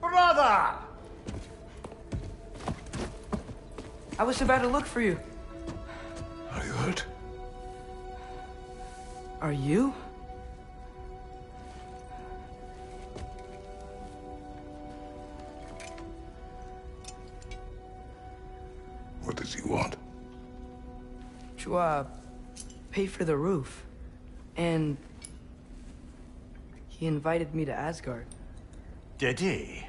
Brother! I was about to look for you. Are you hurt? Are you? What does he want? To, pay for the roof. And he invited me to Asgard. Did he?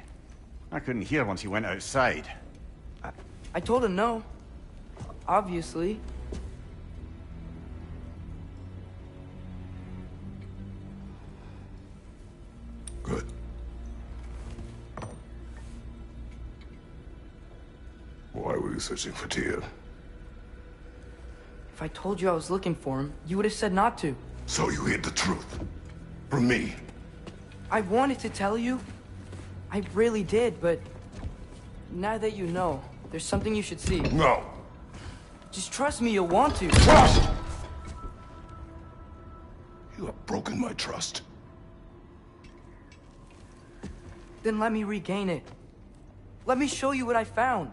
I couldn't hear once he went outside. I told him no. Obviously. Good. Why were you searching for Tyr? If I told you I was looking for him, you would have said not to. So you hid the truth. From me. I wanted to tell you. I really did, but now that you know, there's something you should see. No. Just trust me, you'll want to. Trust! You have broken my trust. Then let me regain it. Let me show you what I found.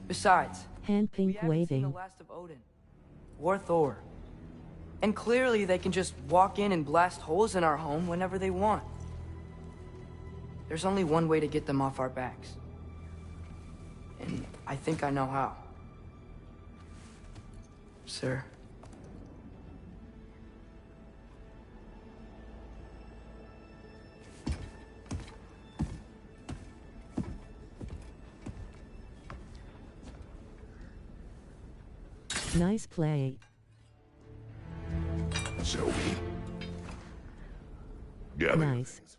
Besides, Hand we pink haven't seen the waving. last of Odin. Or Thor. And clearly they can just walk in and blast holes in our home whenever they want. There's only one way to get them off our backs. And I think I know how. Sir. Nice play. Show me. Gather your Nice. things.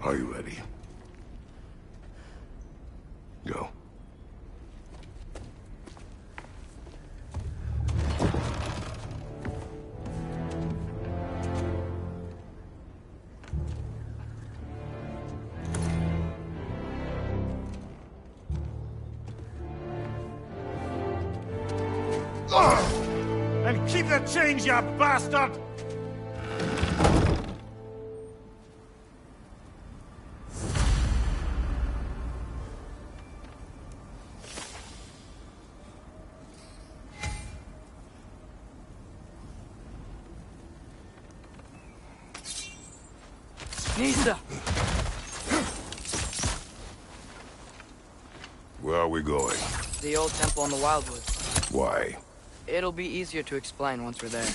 Are you ready? Go. And keep the change, you bastard! Nisa! Where are we going? The old temple in the Wildwoods. Why? It'll be easier to explain once we're there.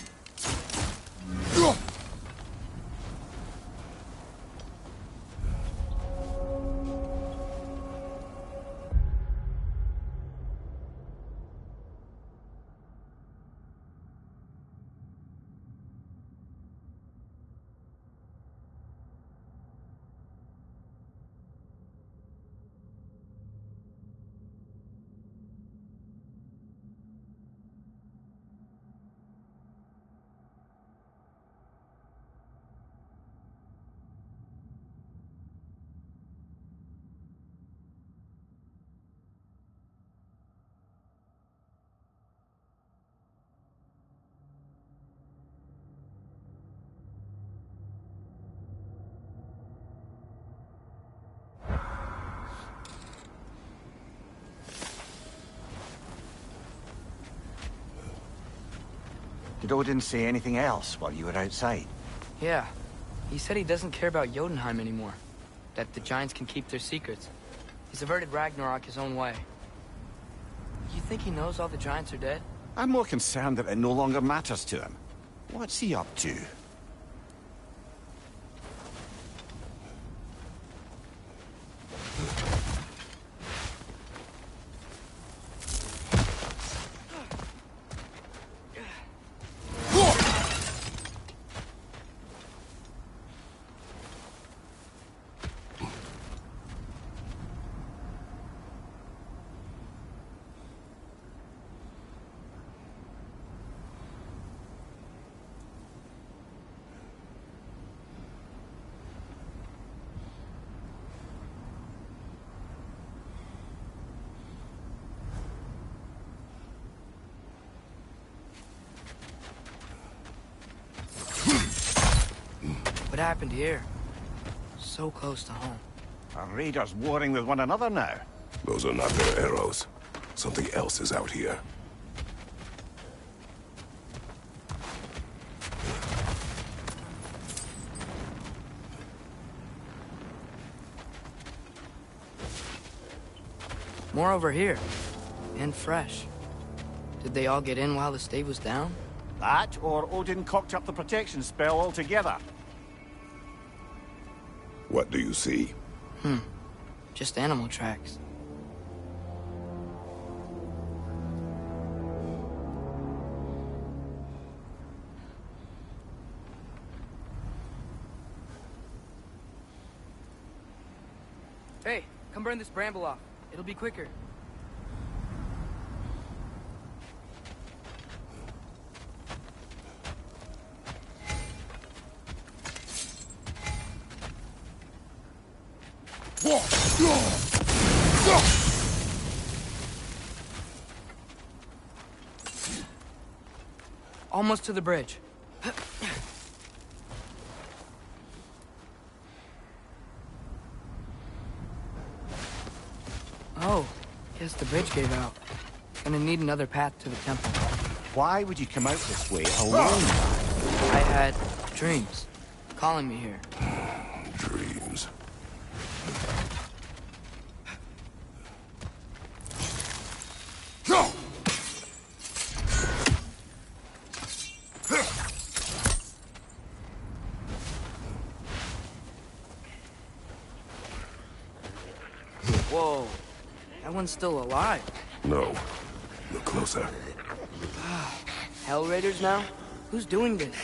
Did Odin say anything else while you were outside? Yeah. He said he doesn't care about Jotunheim anymore. That the Giants can keep their secrets. He's averted Ragnarok his own way. You think he knows all the Giants are dead? I'm more concerned that it no longer matters to him. What's he up to? What happened here? So close to home. Are raiders warring with one another now? Those are not their arrows. Something else is out here. More over here. And fresh. Did they all get in while the stave was down? That, or Odin cocked up the protection spell altogether. What do you see? Just animal tracks. Hey, come burn this bramble off. It'll be quicker. Almost to the bridge. Oh, guess the bridge gave out. Gonna need another path to the temple. Why would you come out this way alone? I had dreams calling me here. Dreams. Whoa, that one's still alive. No. Look closer. Hell Raiders now? Who's doing this?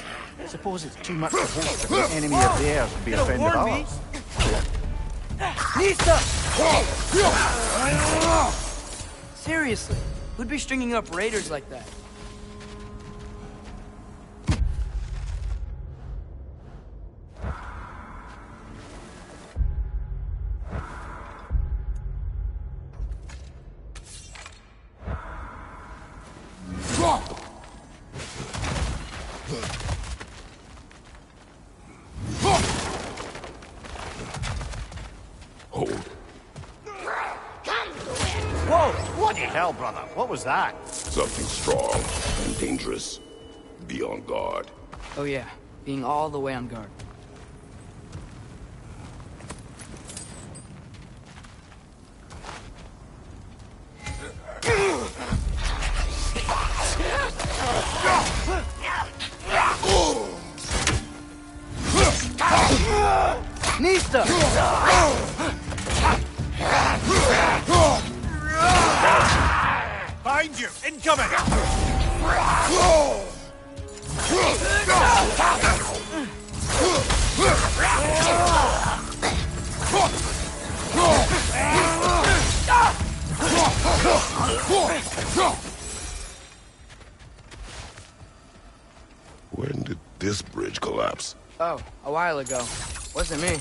I suppose it's too much to hope that an enemy of theirs would be a friend of ours. Nisa! Seriously, who'd be stringing up raiders like that? Hell, brother, what was that? Something strong and dangerous. Be on guard. Oh yeah, being all the way on guard. When did this bridge collapse? Oh, a while ago. Wasn't me.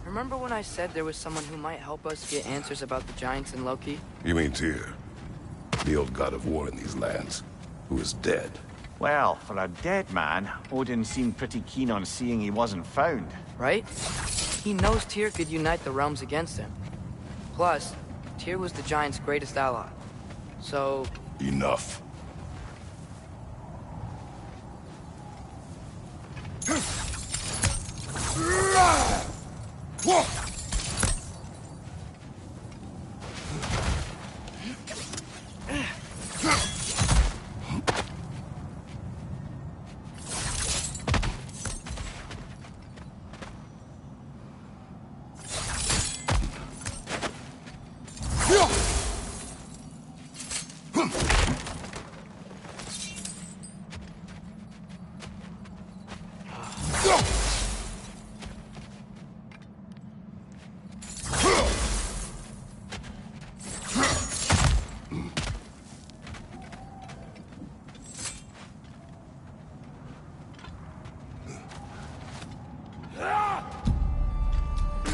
Remember when I said there was someone who might help us get answers about the Giants and Loki? You mean Tyr? The old god of war in these lands, who is dead. Well, for a dead man, Odin seemed pretty keen on seeing he wasn't found. Right? He knows Tyr could unite the realms against him. Plus, Tyr was the Giants' greatest ally. So... Enough.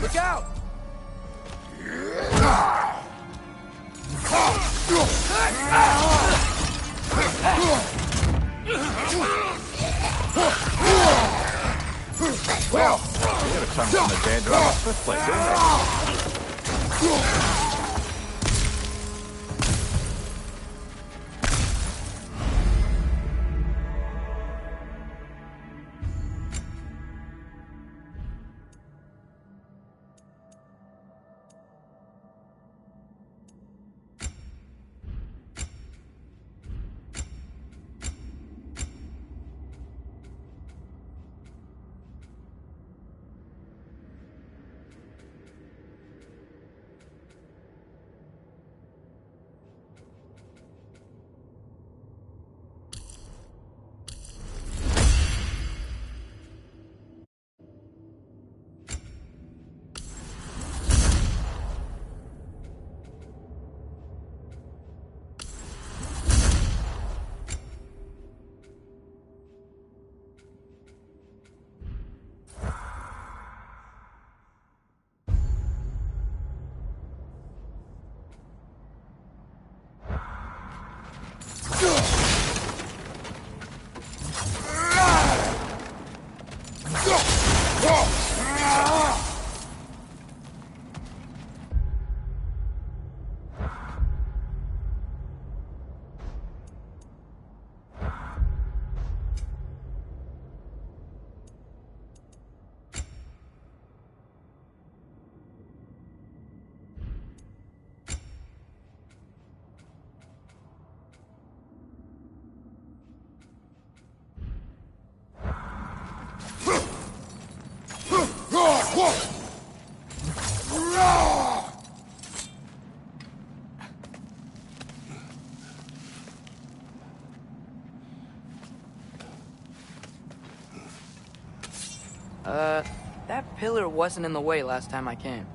Look out! Well, they returned from the dead rather swiftly, don't they? That pillar wasn't in the way last time I came.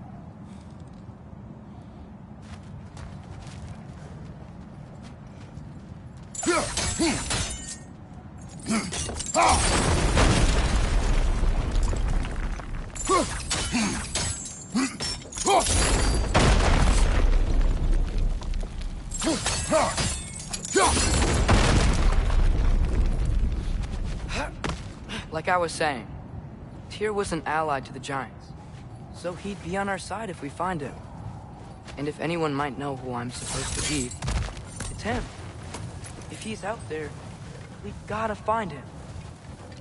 Like I was saying, Tyr was an ally to the Giants, so he'd be on our side if we find him. And if anyone might know who I'm supposed to be, it's him. If he's out there, we gotta find him.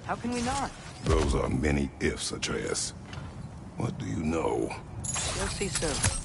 How can we not? Those are many ifs, Atreus. What do you know? You'll see soon.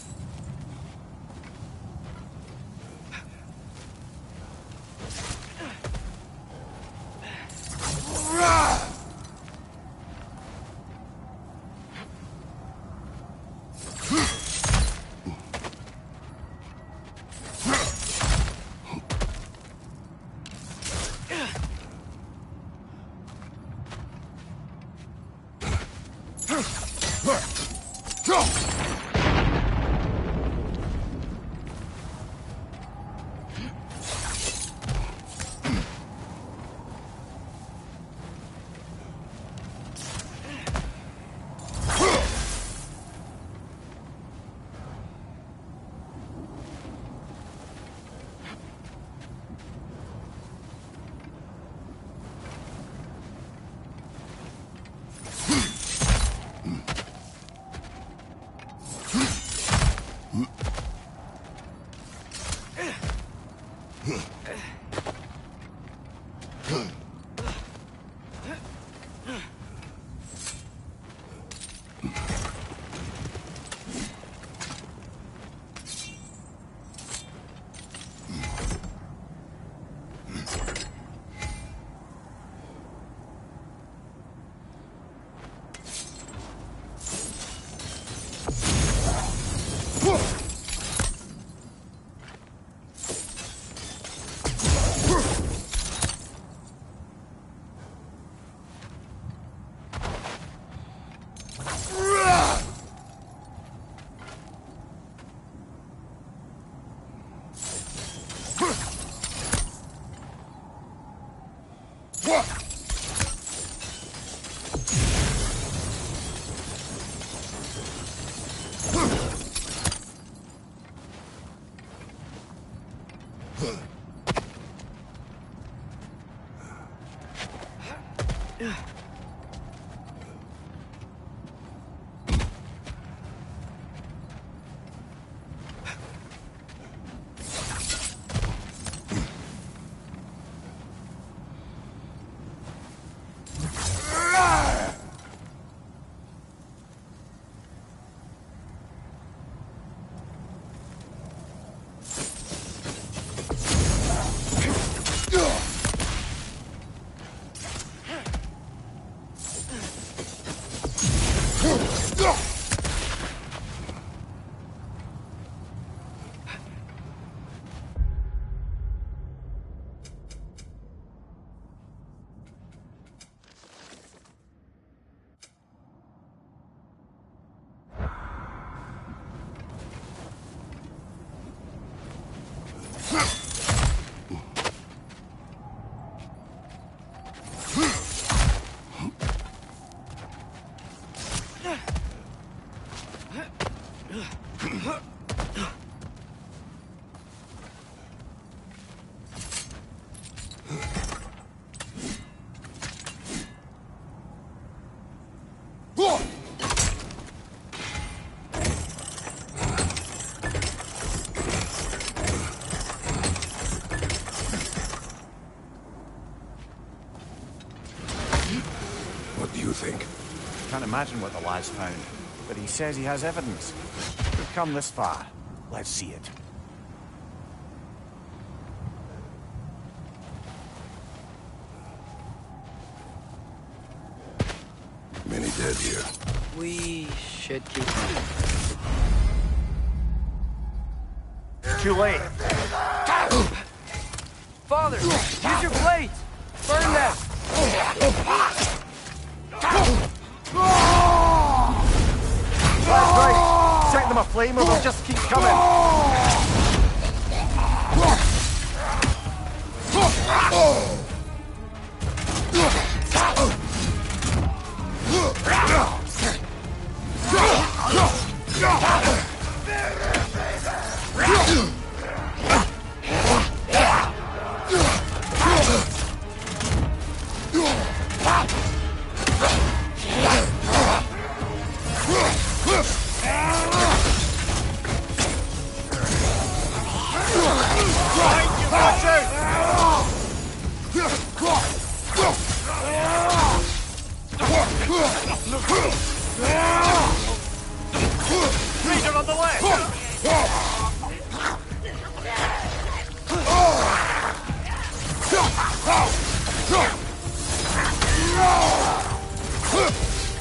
What do you think? Can't imagine what the lad's found, but he says he has evidence. We've come this far. Let's see it. Many dead here. We should keep moving. Too late. Father, use your blades! Burn them! That's right. Set them aflame or they'll just keep coming. Leader on the left!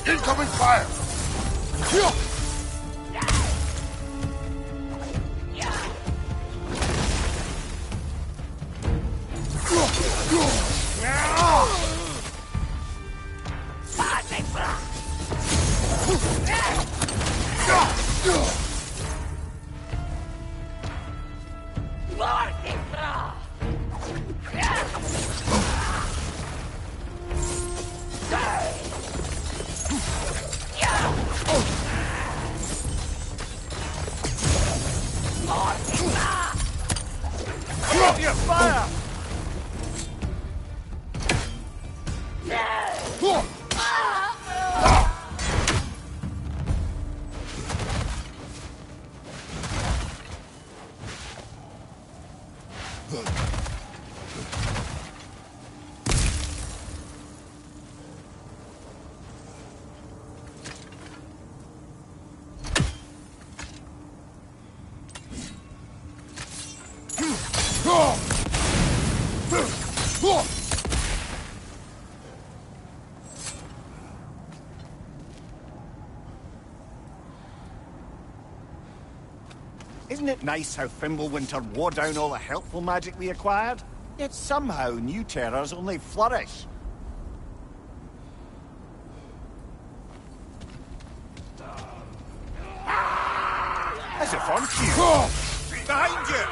Incoming fire! Fire! Isn't it nice how Fimbulwinter wore down all the helpful magic we acquired? Yet somehow new terrors only flourish. As if on cue. Behind you!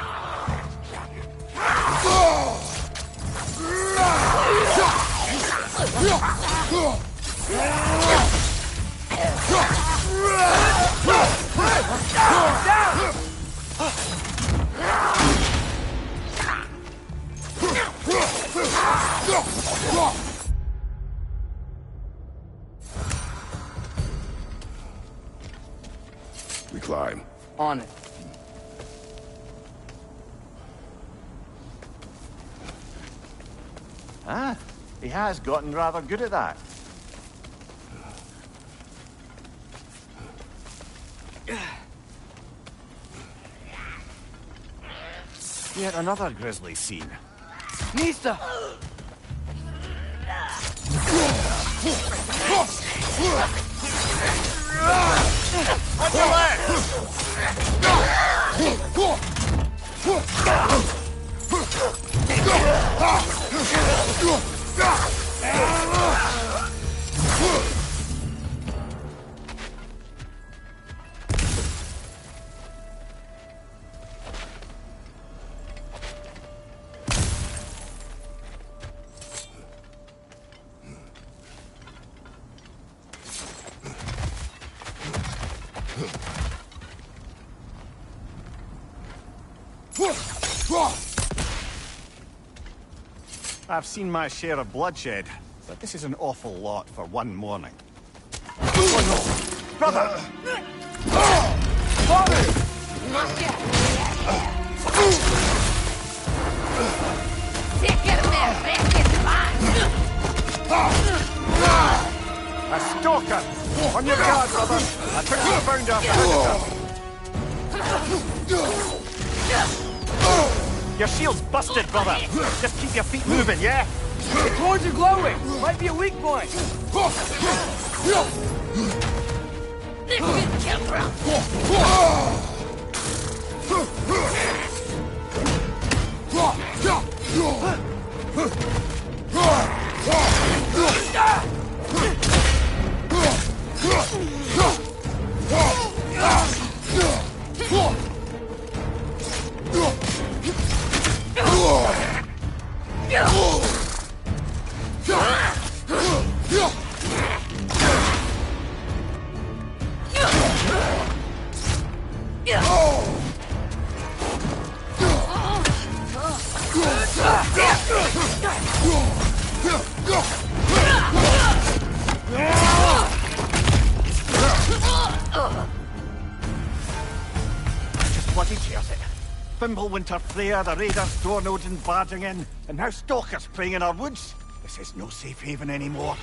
We climb. On it. Ah, he has gotten rather good at that. Yet another grisly scene. Nista! On your left! I've seen my share of bloodshed, but this is an awful lot for one morning. Oh no! Brother! Father! A stalker! On your guard, brother! I took the bound after. Your shield's busted, brother! Just keep your feet moving, yeah? The cords are glowing! Might be a weak point! Bloody tears it. Fimbulwinter Freya, the raiders, Dorn Odin barging in, and now stalkers playing in our woods. This is no safe haven anymore.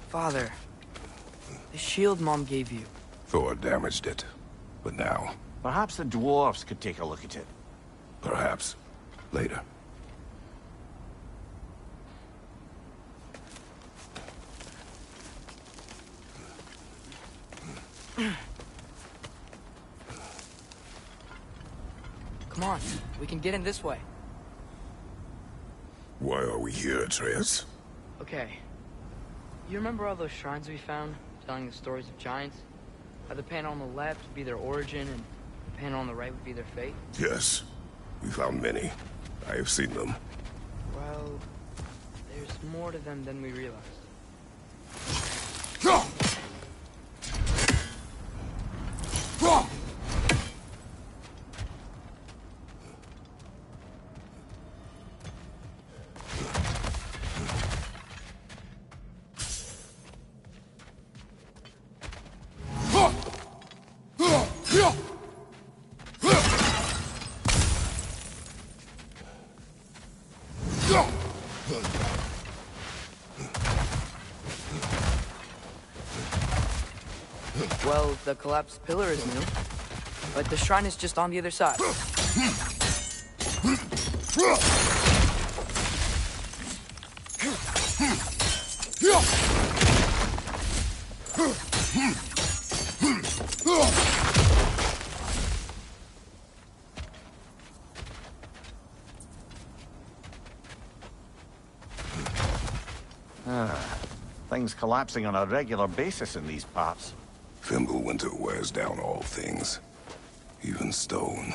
Father, the shield Mom gave you. Thor damaged it. But now, Perhaps the dwarves could take a look at it. Perhaps. Later. Come on, we can get in this way. Why are we here, Atreus? Okay. You remember all those shrines we found, telling the stories of giants? How the panel on the left would be their origin, and the panel on the right would be their fate? Yes. We found many. I have seen them. Well, there's more to them than we realized. Well, the collapsed pillar is new, but the shrine is just on the other side. Things collapsing on a regular basis in these parts. Fimbulwinter wears down all things, even stone.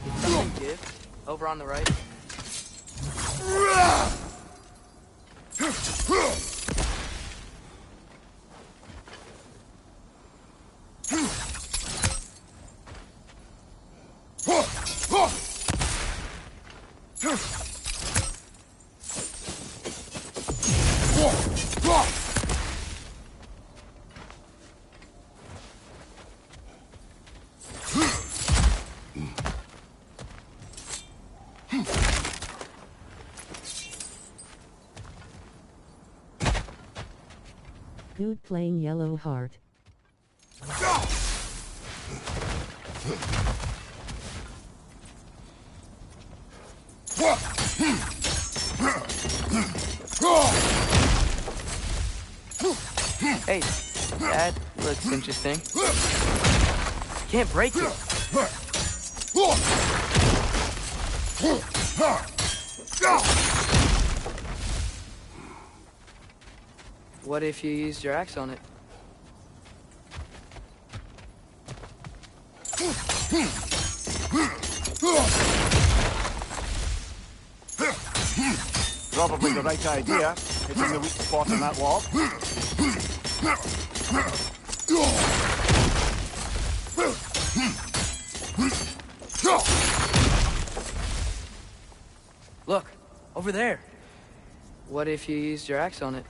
Did something give? Over on the right? Dude playing Yellow Heart. Hey, that looks interesting. Can't break it. What if you used your axe on it? Probably the right idea, hitting the weak spot on that wall. Look, over there. What if you used your axe on it?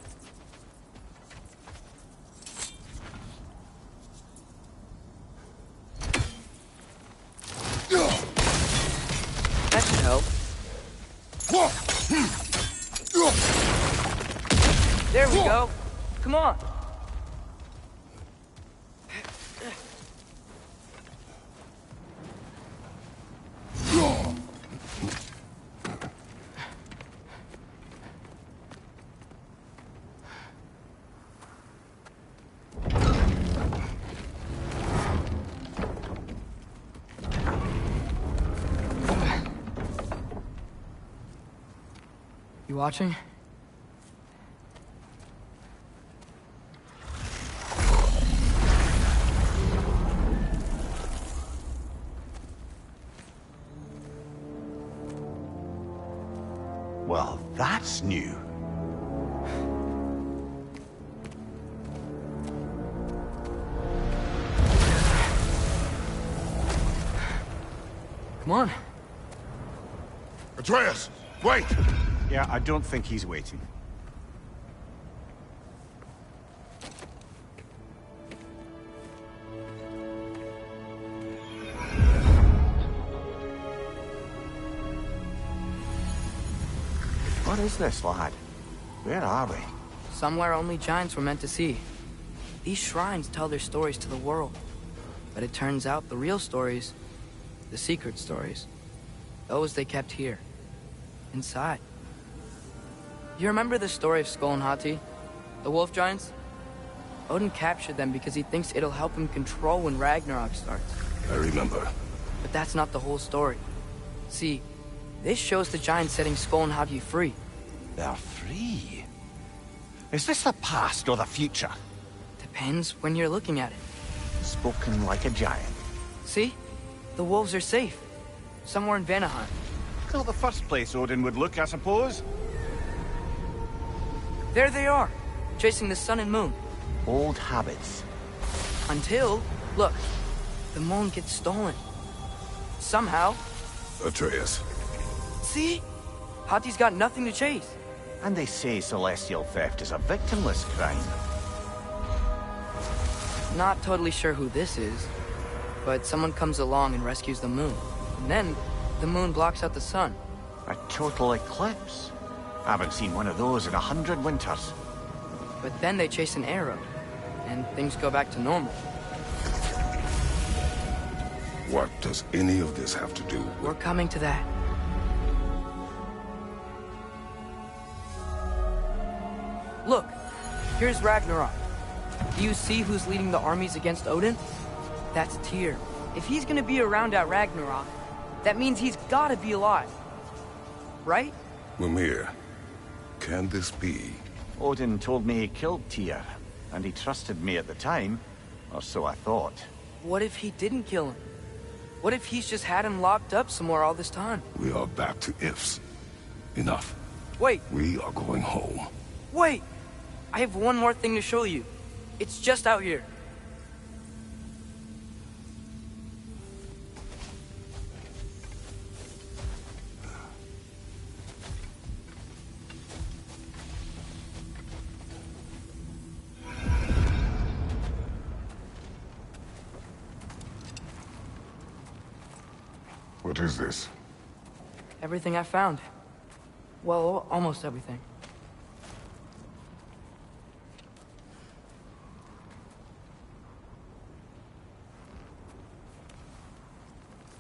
That should help. There we go. Come on. You watching? Well, that's new. Come on. Atreus, wait! Yeah, I don't think he's waiting. What is this, lad? Where are we? Somewhere only giants were meant to see. These shrines tell their stories to the world. But it turns out the real stories, the secret stories, those they kept here, inside. You remember the story of Skull and Hati, the wolf giants? Odin captured them because he thinks it'll help him control when Ragnarok starts. I remember. But that's not the whole story. See, this shows the giants setting Skull and Hati free. They're free. Is this the past or the future? Depends when you're looking at it. Spoken like a giant. See? The wolves are safe. Somewhere in Vanaheim. Not the first place Odin would look, I suppose. There they are, chasing the sun and moon. Old habits. Until, look, the moon gets stolen. Somehow. Atreus. See? Hati's got nothing to chase. And they say celestial theft is a victimless crime. Not totally sure who this is, but someone comes along and rescues the moon. And then, the moon blocks out the sun. A total eclipse. I haven't seen one of those in 100 winters. But then they chase an arrow, and things go back to normal. What does any of this have to do with... We're coming to that. Look, here's Ragnarok. Do you see who's leading the armies against Odin? That's Tyr. If he's gonna be around at Ragnarok, that means he's gotta be alive. Right? Mimir, can this be? Odin told me he killed Tyr, and he trusted me at the time, or so I thought. What if he didn't kill him? What if he's just had him locked up somewhere all this time? We are back to ifs. Enough. Wait, We are going home. wait! I have one more thing to show you. It's just out here. What is this? Everything I found. Well, almost everything.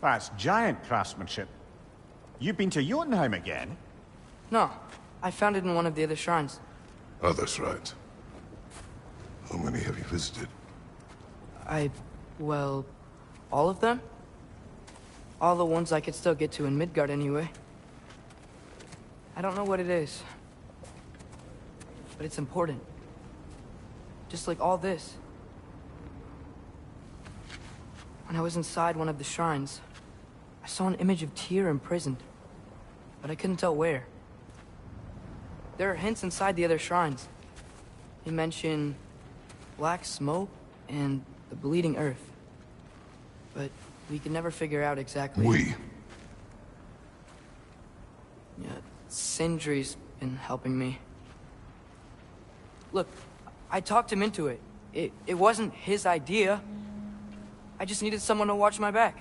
That's giant craftsmanship. You've been to Jotunheim again? No, I found it in one of the other shrines. Other shrines. How many have you visited? Well, all of them? All the ones I could still get to in Midgard anyway. I don't know what it is. But it's important. Just like all this. When I was inside one of the shrines, I saw an image of Tyr imprisoned. But I couldn't tell where. There are hints inside the other shrines. They mention black smoke and the bleeding earth. But we could never figure out exactly... We? Yeah, Sindri's been helping me. Look, I talked him into it. It wasn't his idea. I just needed someone to watch my back.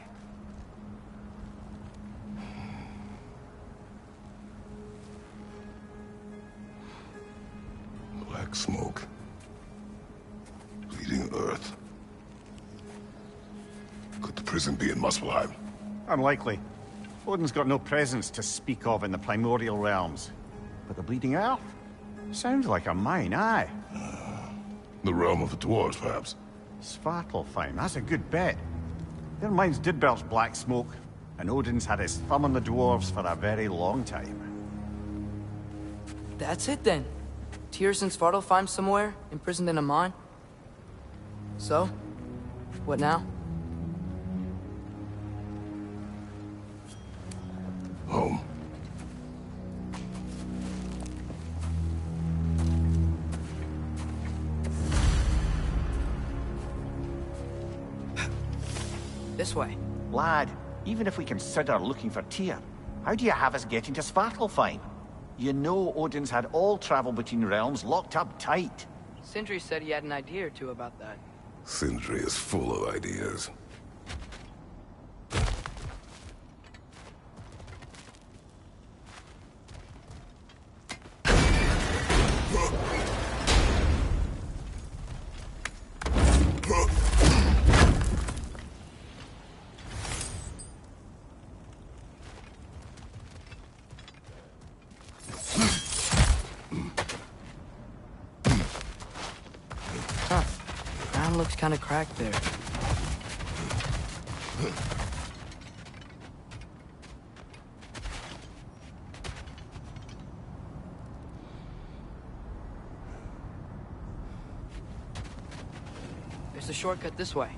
Black smoke. Bleeding earth. Could the prison be in Muspelheim? Unlikely. Odin's got no presence to speak of in the primordial realms. But the Bleeding Earth? Sounds like a mine, aye. The realm of the dwarves, perhaps? Svartalfheim, that's a good bet. Their mines did belch black smoke, and Odin's had his thumb on the dwarves for a very long time. That's it then. Tyr's in Svartalfheim somewhere, imprisoned in a mine. So, what now? Home. This way. Lad, even if we consider looking for Tyr, how do you have us getting to Svartalfheim? You know Odin's had all travel between realms locked up tight. Sindri said he had an idea or two about that. Sindri is full of ideas. Ground looks kind of cracked there. There's a shortcut this way.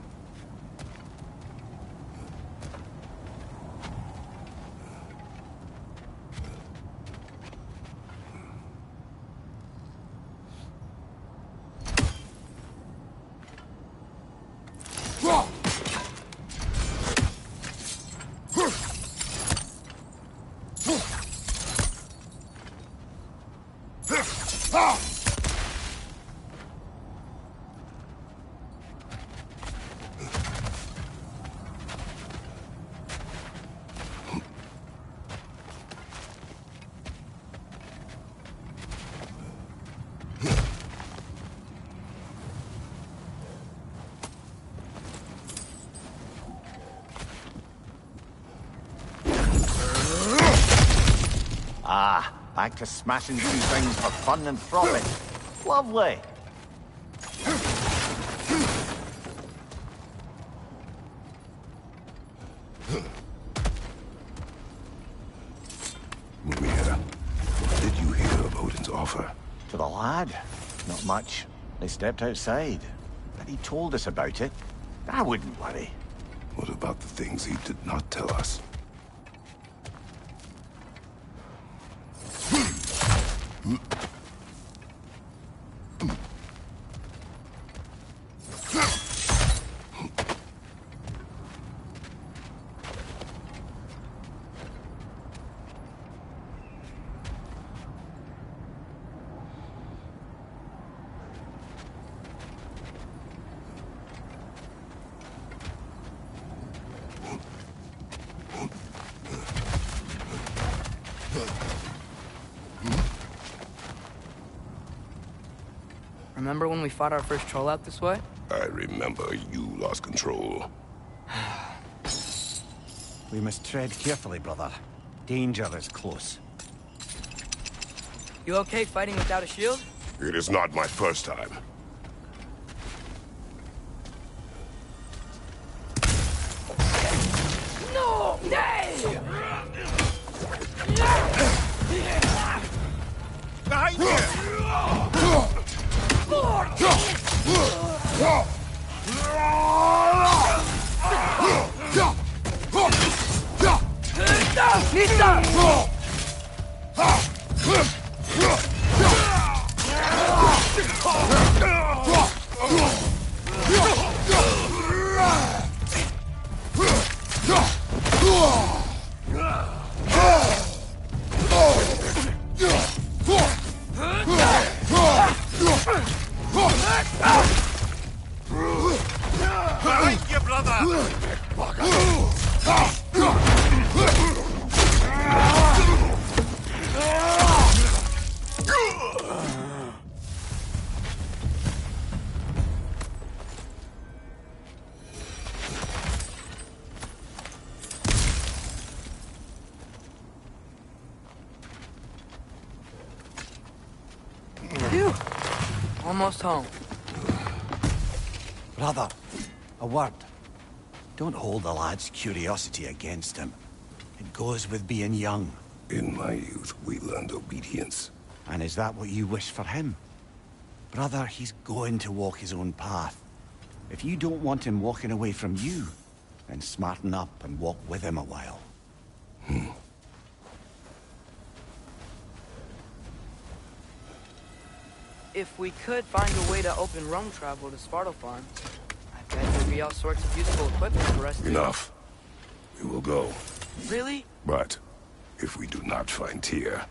Ah, back to smashing through things for fun and frolic. Lovely. Mimir, what did you hear of Odin's offer? To the lad? Not much. They stepped outside. But he told us about it. I wouldn't worry. What about the things he did not tell us? Remember when we fought our first troll out this way? I remember you lost control. We must tread carefully, brother. Danger is close. You okay fighting without a shield? It is not my first time. No! Nay! Behind you! Behind you, brother! Phew. Almost home. Brother, a word. Don't hold the lad's curiosity against him. It goes with being young. In my youth, we learned obedience. And is that what you wish for him? Brother, he's going to walk his own path. If you don't want him walking away from you, then smarten up and walk with him a while. If we could find a way to open roam travel to Svartalfheim, I bet there'd be all sorts of useful equipment for us to... Enough. We will go. Really? But if we do not find Tyr,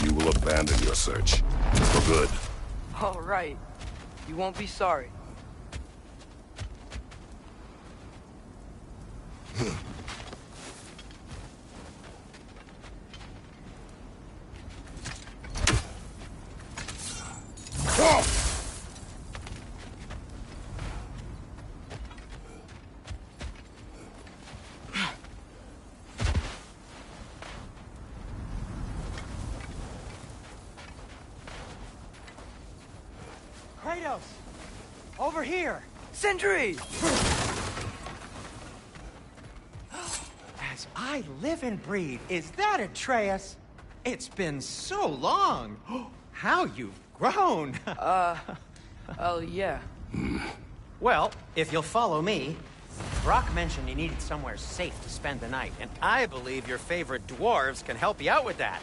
you will abandon your search. For good. All right. You won't be sorry. Kratos! Over here! Sentry! As I live and breathe, is that Atreus? It's been so long. How you've grown. Oh, yeah. Well, if you'll follow me, Brock mentioned you needed somewhere safe to spend the night, and I believe your favorite dwarves can help you out with that.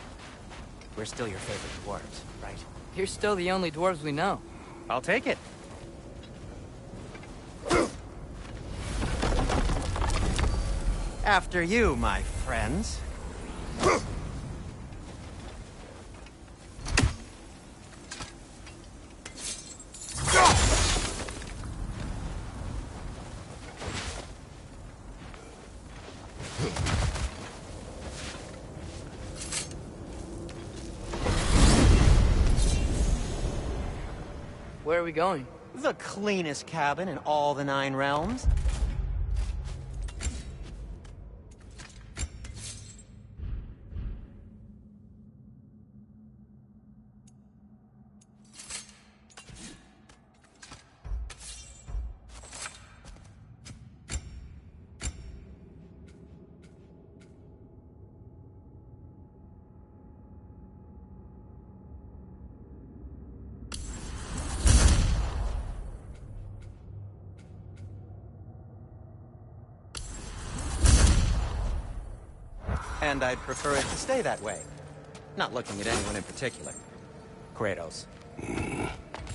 We're still your favorite dwarves, right? You're still the only dwarves we know. I'll take it. After you, my friends. Where are we going? The cleanest cabin in all the 9 realms. And I'd prefer it to stay that way. Not looking at anyone in particular. Kratos.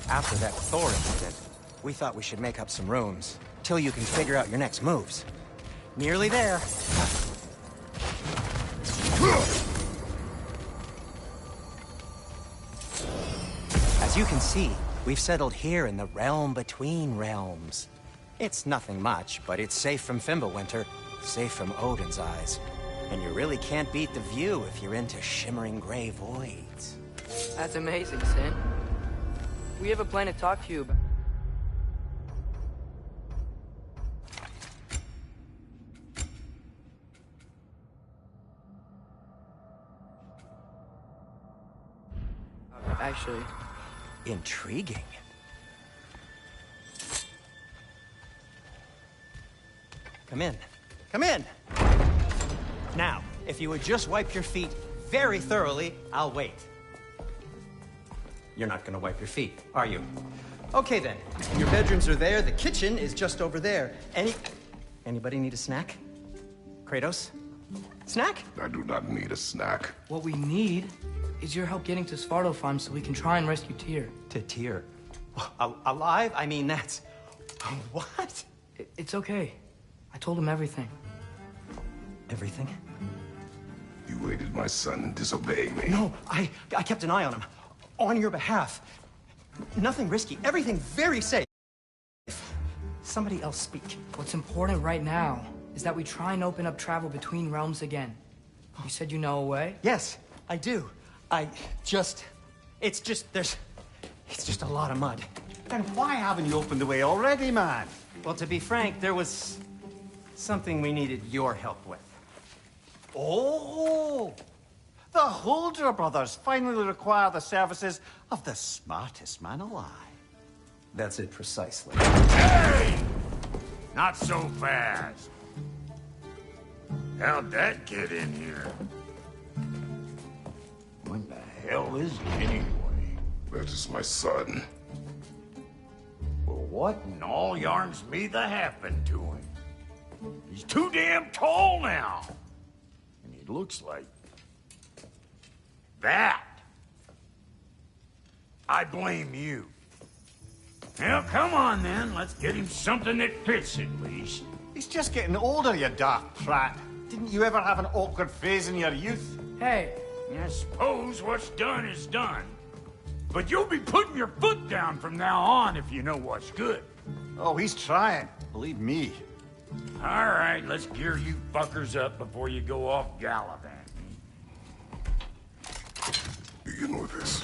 After that Thor incident, we thought we should make up some rooms, till you can figure out your next moves. Nearly there. As you can see, we've settled here in the realm between realms. It's nothing much, but it's safe from Fimbulwinter, safe from Odin's eyes. And you really can't beat the view if you're into shimmering gray voids. That's amazing, Sin. We have a plan to talk to you about. Actually. Intriguing. Come in. Come in! Now, if you would just wipe your feet very thoroughly, I'll wait. You're not gonna wipe your feet, are you? Okay then. Your bedrooms are there, the kitchen is just over there. Anybody need a snack? Kratos? Snack? I do not need a snack. What we need is your help getting to Svartalfheim so we can try and rescue Tyr. To Tyr? Alive? I mean, that's... What? It's okay. I told him everything. Everything? You aided my son in disobeying me. No, I kept an eye on him. On your behalf. Nothing risky. Everything very safe. Somebody else speak. What's important right now is that we try and open up travel between realms again. You said you know a way? Yes, I do. It's just a lot of mud. Then why haven't you opened the way already, man? Well, to be frank, there was something we needed your help with. Oh! The Holder brothers finally require the services of the smartest man alive. That's it precisely. Hey! Not so fast. How'd that get in here? What the hell is it anyway? That is my son. Well, what in all yarns me that happened to him? He's too damn tall now. And he looks like... that. I blame you. Now, come on then. Let's get him something that fits at least. He's just getting older, you daft prat. Didn't you ever have an awkward phase in your youth? Hey, I suppose what's done is done. But you'll be putting your foot down from now on if you know what's good. Oh, he's trying. Believe me. All right, let's gear you fuckers up before you go off gallivanting. Begin with this.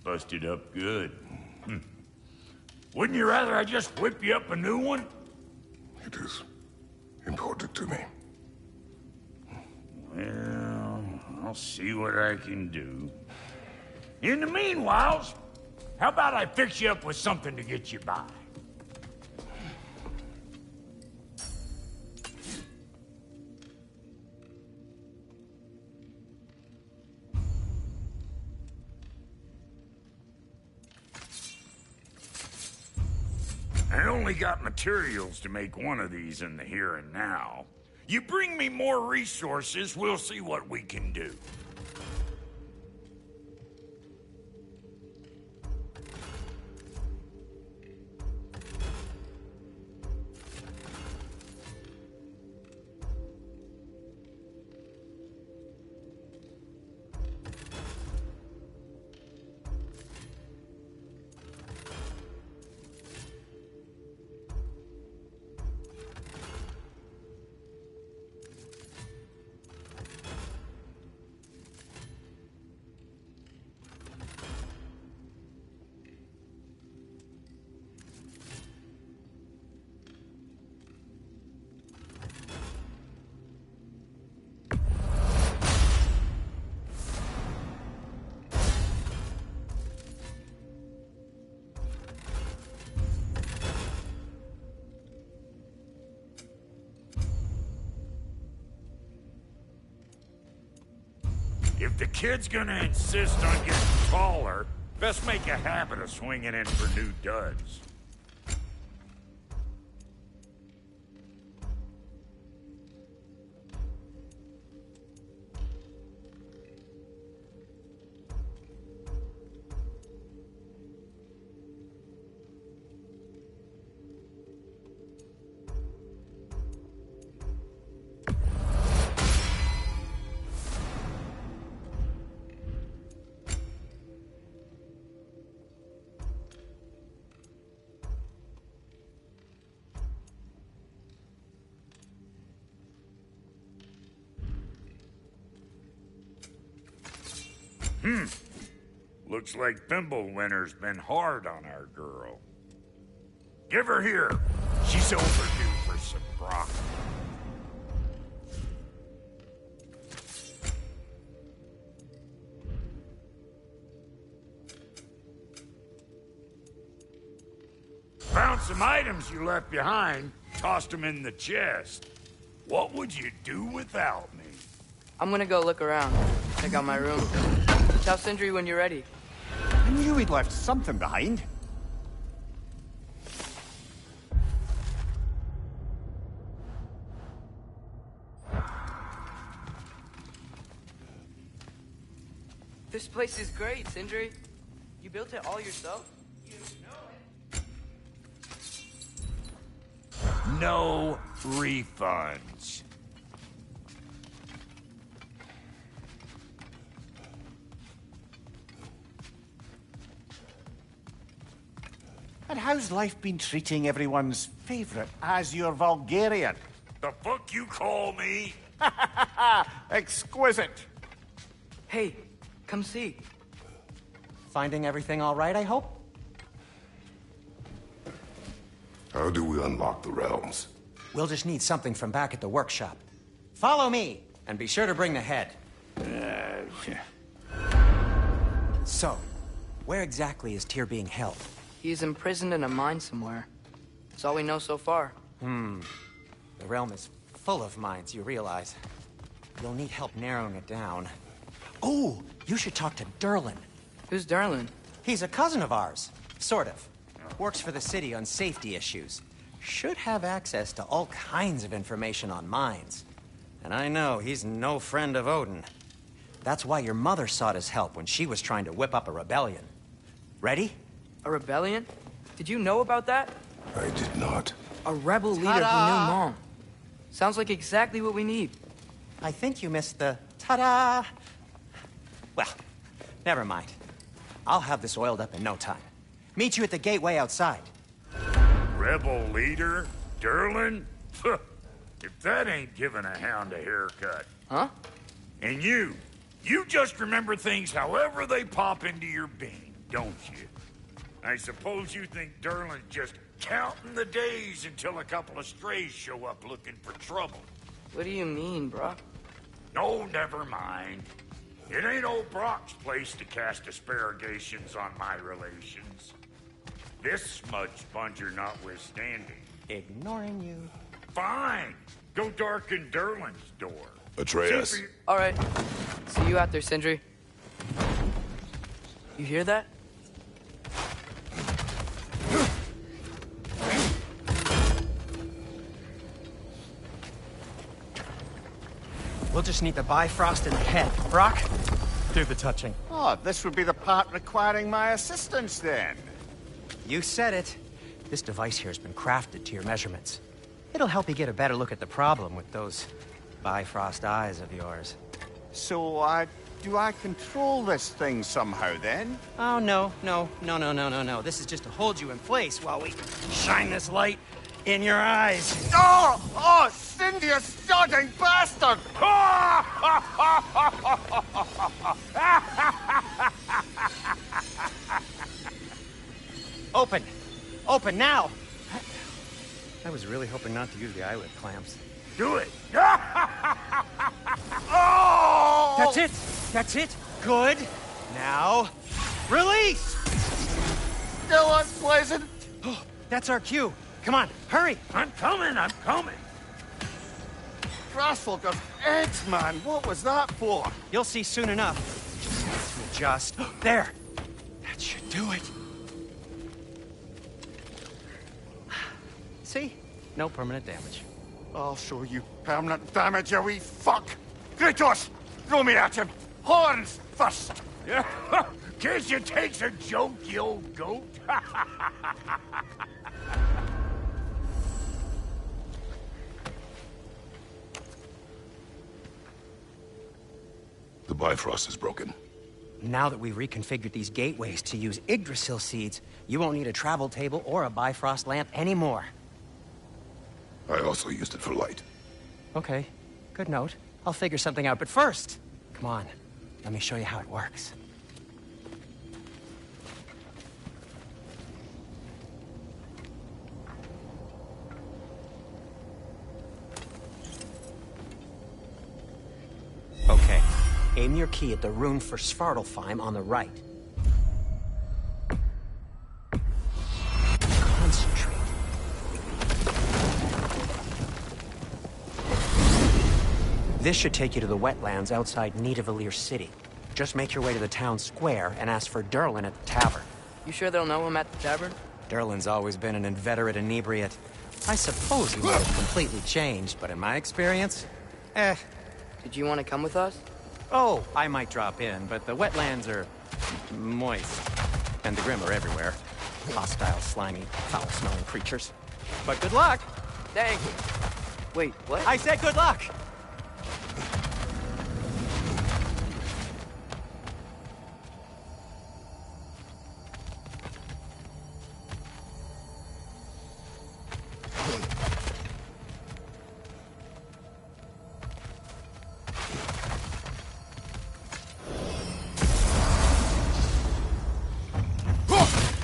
Busted up good. Wouldn't you rather I just whip you up a new one? It is important to me. Well, I'll see what I can do. In the meanwhile, How about I fix you up with something to get you by? I only got materials to make one of these in the here and now. You bring me more resources, we'll see what we can do. If the kid's gonna insist on getting taller, best make a habit of swinging in for new duds. Looks like Thimblewinter's been hard on our girl. Give her here. She's overdue for some broccoli. Found some items you left behind, tossed them in the chest. What would you do without me? I'm gonna go look around. Check out my room. Tell Sindri when you're ready. I knew he'd left something behind. This place is great, Sindri. You built it all yourself? You know it. No refunds. And how's life been treating everyone's favorite Azure Vulgarian? The fuck you call me? Exquisite. Hey, come see. Finding everything all right, I hope? How do we unlock the realms? We'll just need something from back at the workshop. Follow me, and be sure to bring the head. So, where exactly is Tyr being held? He's imprisoned in a mine somewhere. That's all we know so far. The realm is full of mines, you realize. You'll need help narrowing it down. Oh, you should talk to Durlin. Who's Darlin? He's a cousin of ours. Sort of. Works for the city on safety issues. Should have access to all kinds of information on mines. And I know he's no friend of Odin. That's why your mother sought his help when she was trying to whip up a rebellion. Ready? A rebellion? Did you know about that? I did not. A rebel leader who knew Mom. Sounds like exactly what we need. I think you missed the ta-da. Well, never mind. I'll have this oiled up in no time. Meet you at the gateway outside. Rebel leader? Durlin? If that ain't giving a hound a haircut. Huh? And you just remember things however they pop into your bean, don't you? I suppose you think Durlin's just counting the days until a couple of strays show up looking for trouble. What do you mean, bruh? No, never mind. It ain't old Brock's place to cast asparagations on my relations. This smudge sponger notwithstanding. Ignoring you. Fine! Go darken Derlin's door. Atreus. See if All right. See you out there, Sindri. You hear that? We'll just need the Bifrost in the head. Brock, do the touching. Oh, this would be the part requiring my assistance then. You said it. This device here has been crafted to your measurements. It'll help you get a better look at the problem with those Bifrost eyes of yours. So, do I control this thing somehow then? Oh, no. This is just to hold you in place while we shine this light in your eyes. Oh, Cindy, you sodding bastard! Open! Open now! I was really hoping not to use the eyelid clamps. do it! Oh! That's it! That's it! Good! Now, release! Still unpleasant. That's our cue. Come on, hurry! I'm coming! Grassfolk of eggs, man. What was that for? You'll see soon enough. Just there. That should do it. See? No permanent damage. I'll show you permanent damage, you wee fuck. Kratos, throw me at him. Horns first. Yeah. Guess you takes a joke, you old goat. The Bifrost is broken. Now that we've reconfigured these gateways to use Yggdrasil seeds, you won't need a travel table or a Bifrost lamp anymore. I also used it for light. Okay, good note. I'll figure something out, but first, come on, let me show you how it works. Okay, aim your key at the rune for Svartalfheim on the right. Concentrate. This should take you to the wetlands outside Nidavellir City. Just make your way to the town square and ask for Derlin at the tavern. You sure they'll know him at the tavern? Derlin's always been an inveterate inebriate. I suppose he might have completely changed, but in my experience, Did you want to come with us? Oh, I might drop in, but the wetlands are moist. And the Grim are everywhere. Hostile, slimy, foul-smelling creatures. But good luck! Dang. Wait, what? I said good luck!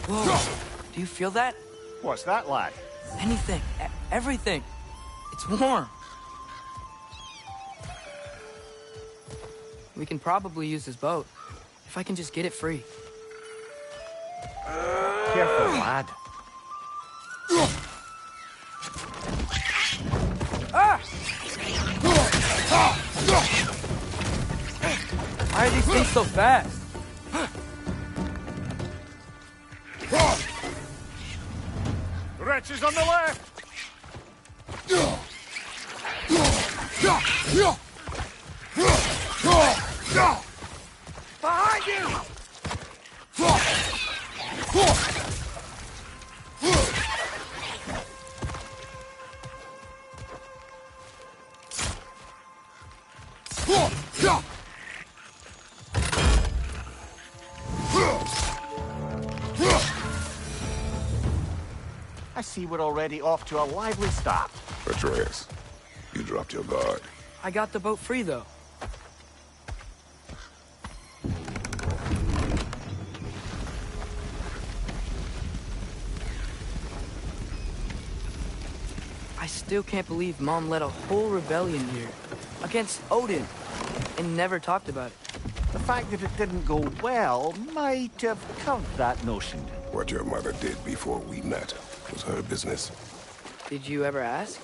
Whoa. Do you feel that? What's that, lad? Anything. Everything. It's warm. We can probably use this boat. If I can just get it free. Careful, lad. Ah! Why are these things so fast? Wretches on the left! Behind you! I see we're already off to a lively start. Atreus, you dropped your guard. I got the boat free, though. I still can't believe Mom led a whole rebellion here. Against Odin. And never talked about it. The fact that it didn't go well might have curbed that notion. What your mother did before we met was her business. Did you ever ask?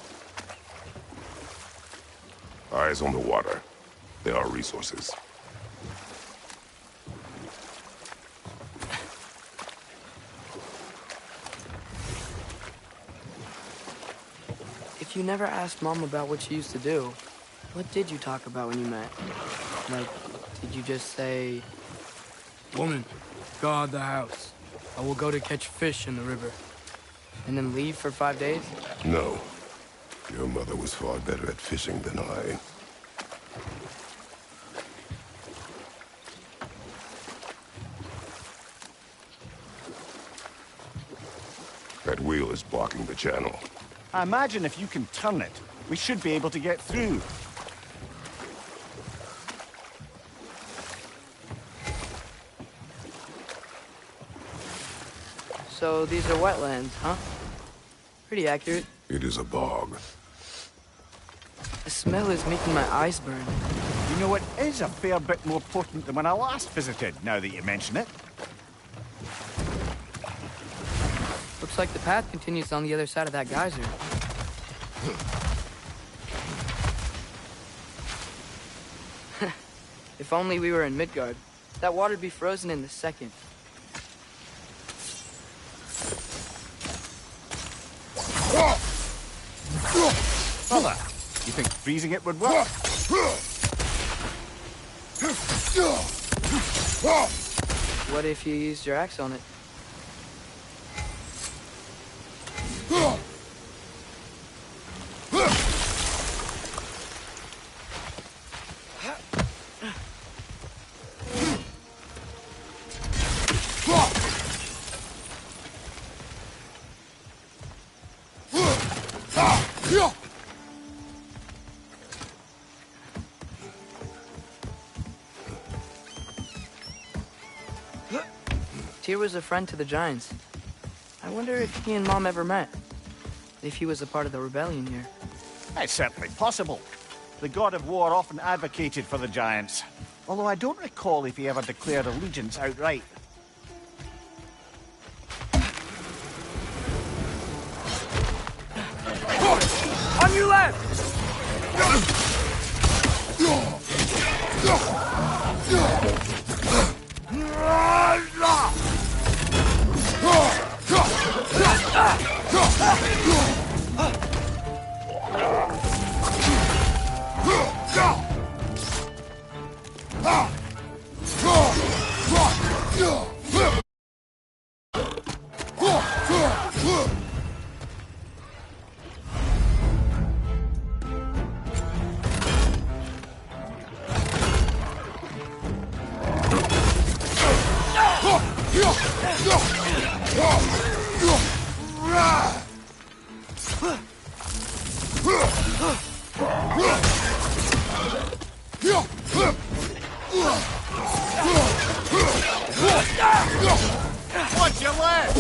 Eyes on the water. There are resources. If you never asked Mom about what she used to do, what did you talk about when you met? Like, did you just say, "Woman, guard the house. I will go to catch fish in the river," and then leave for 5 days? No. Your mother was far better at fishing than I. That wheel is blocking the channel. I imagine if you can turn it, we should be able to get through. So these are wetlands, huh? Pretty accurate. It is a bog. The smell is making my eyes burn. You know, it is a fair bit more potent than when I last visited, now that you mention it. Looks like the path continues on the other side of that geyser. If only we were in Midgard. That water'd be frozen in a second. Brother, you think freezing it would work? What if you used your axe on it? Tyr was a friend to the Giants. I wonder if he and Mom ever met. If he was a part of the rebellion here. It's certainly possible. The god of war often advocated for the Giants. Although I don't recall if he ever declared allegiance outright. On your left! Watch your left!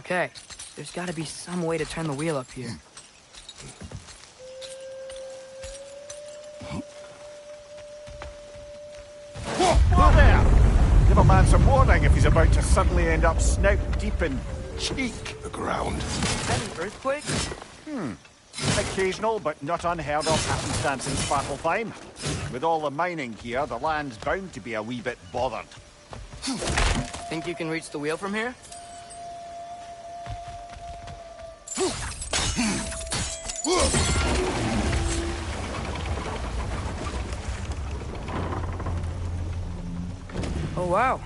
Okay, there's gotta be some way to turn the wheel up here. Whoa there! Give a man some warning if he's about to suddenly end up snout deep in cheek. The ground. Is that an earthquake? Occasional, but not unheard of happenstance in Svartalfheim. With all the mining here, the land's bound to be a wee bit bothered. Think you can reach the wheel from here? Oh wow.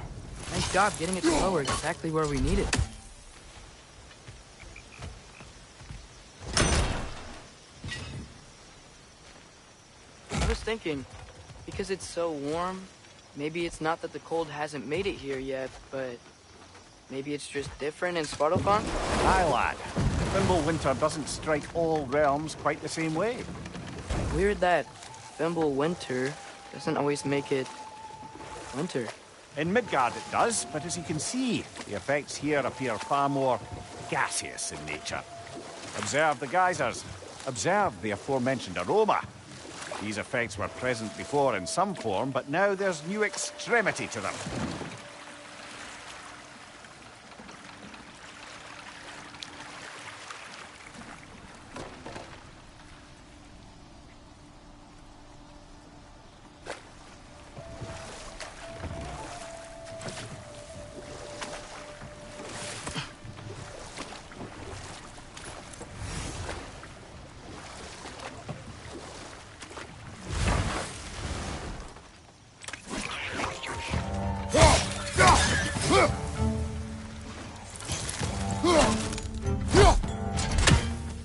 Nice job getting it to lower exactly where we need it. I was thinking, because it's so warm, maybe it's not that the cold hasn't made it here yet, but maybe it's just different in Svartalfheim? Aye, lad. Thimble winter doesn't strike all realms quite the same way. Weird that Thimble winter doesn't always make it winter. In Midgard it does, but as you can see, the effects here appear far more gaseous in nature. Observe the geysers. Observe the aforementioned aroma. These effects were present before in some form, but now there's new extremity to them.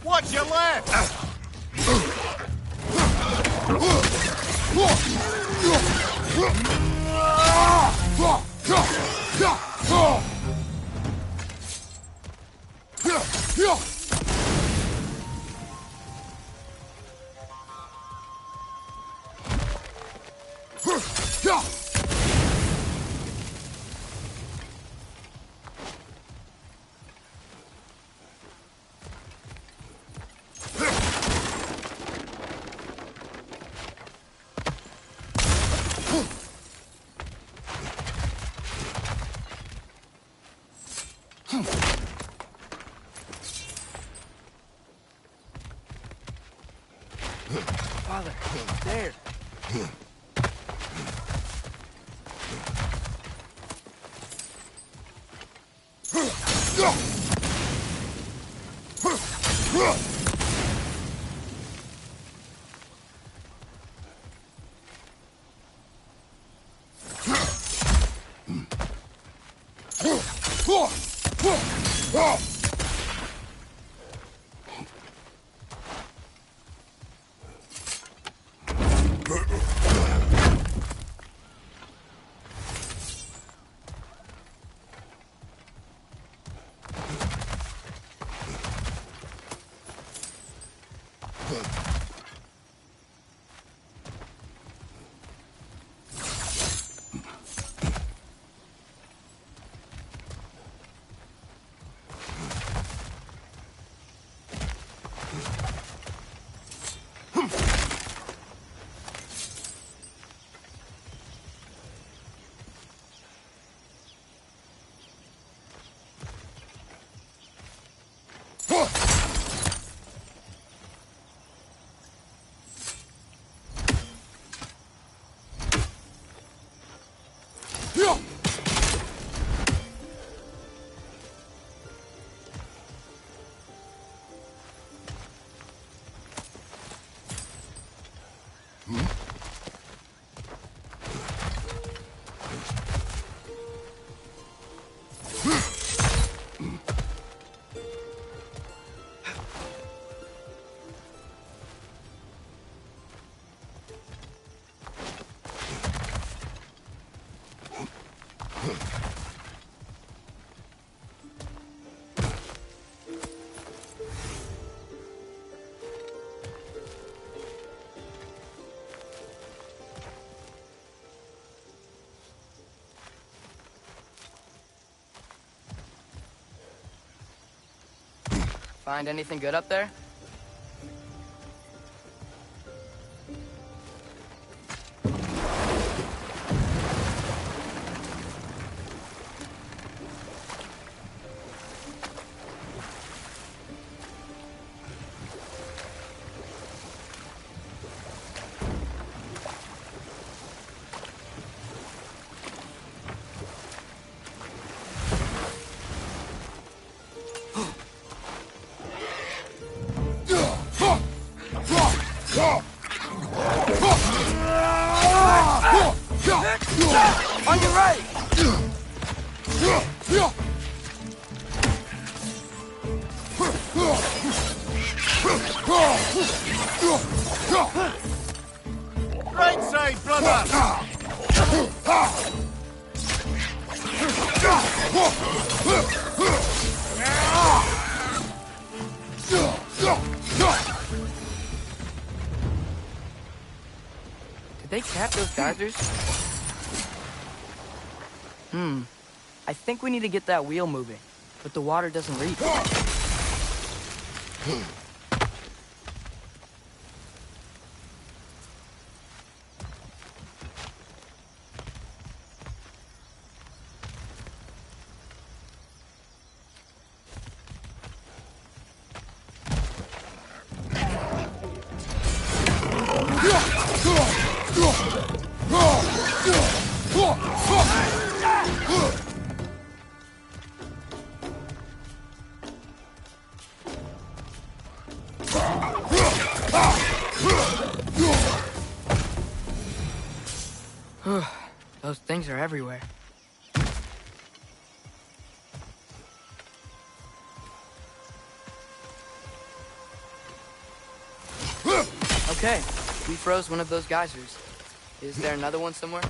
Watch your left! Father, there. Find anything good up there? On your right! Right side, brother! Did they cap those geysers? I think we need to get that wheel moving, but the water doesn't reach. Those things are everywhere. Okay, we froze one of those geysers. Is there another one somewhere?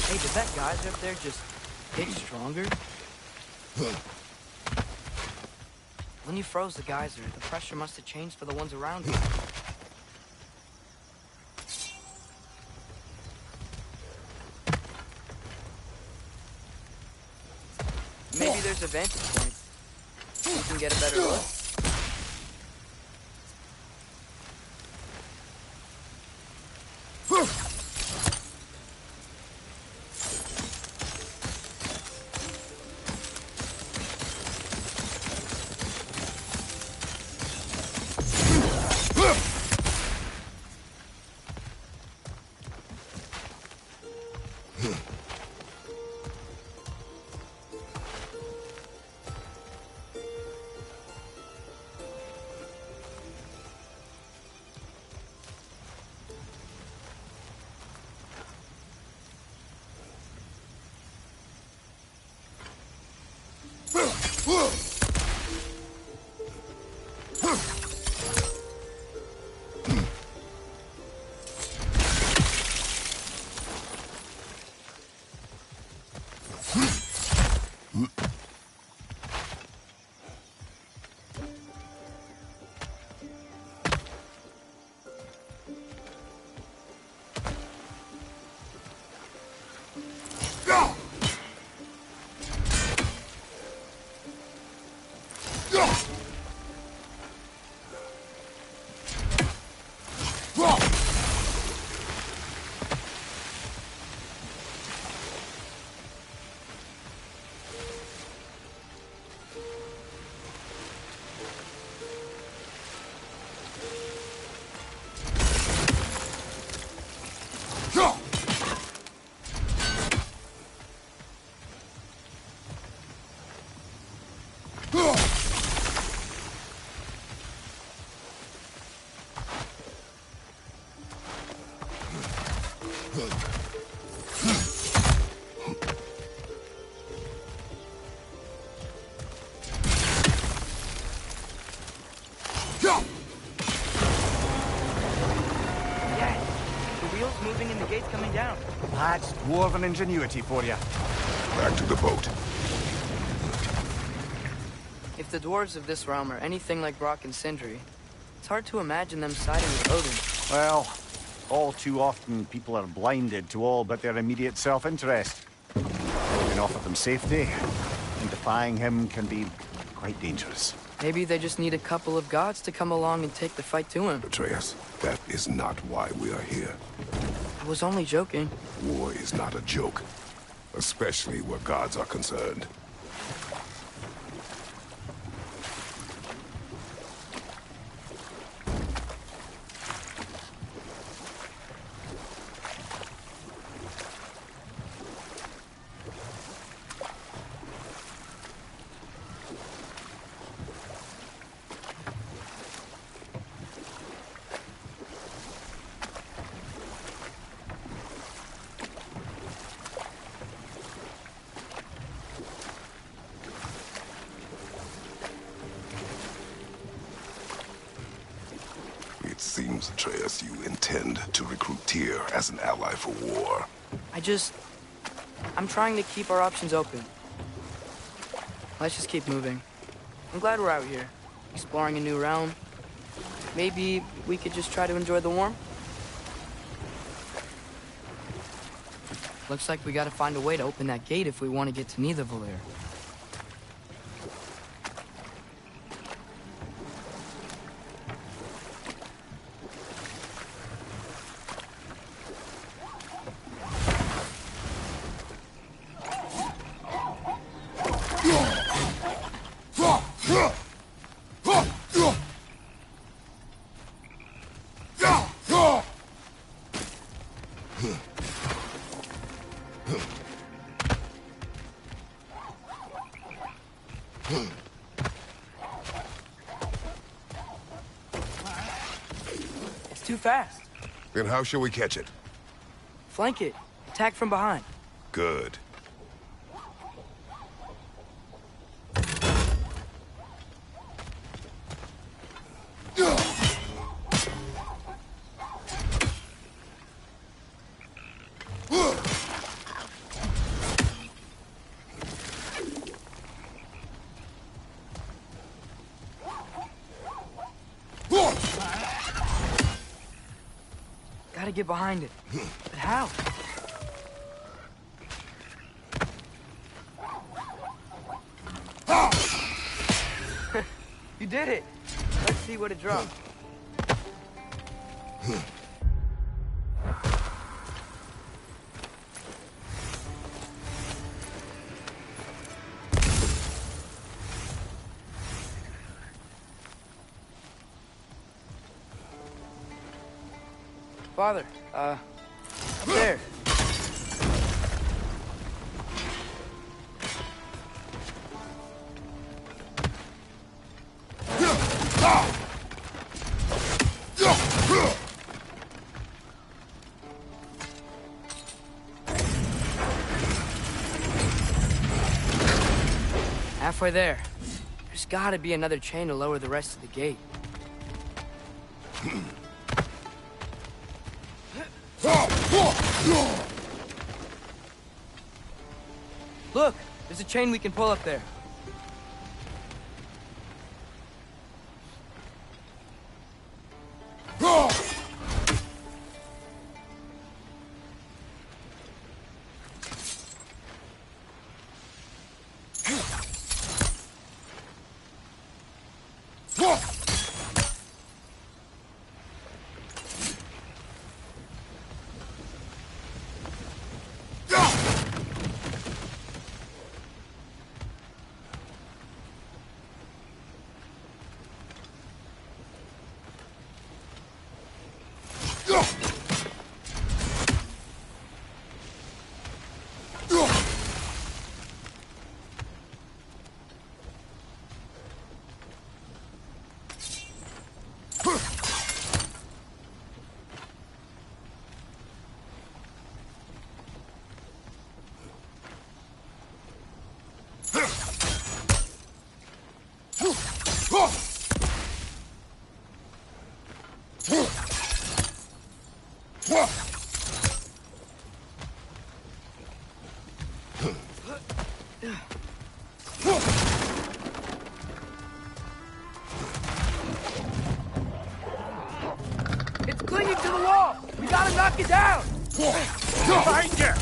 Hey, did that geyser up there just get stronger? When you froze the geyser, the pressure must have changed for the ones around it. Maybe there's a vantage point. You can get a better look. keeps moving and the gate's coming down. That's dwarven ingenuity for you. Back to the boat. If the dwarves of this realm are anything like Brock and Sindri, it's hard to imagine them siding with Odin. Well, all too often people are blinded to all but their immediate self-interest. Odin offered them safety, and defying him can be quite dangerous. Maybe they just need a couple of gods to come along and take the fight to him. Atreus, that is not why we are here. I was only joking. War is not a joke, especially where gods are concerned. It seems, Atreus, you intend to recruit Tyr as an ally for war. I'm trying to keep our options open. Let's just keep moving. I'm glad we're out here, exploring a new realm. Maybe we could just try to enjoy the warmth? Looks like we gotta find a way to open that gate if we want to get to Nidavellir. It's too fast. Then how shall we catch it? Flank it. Attack from behind. Good. Gotta get behind it. But how? You did it! Let's see what it dropped. Father, up there. Halfway there. There's gotta be another chain to lower the rest of the gate. Look! There's a chain we can pull up there. It's clinging to the wall! We gotta knock it down! Behind you!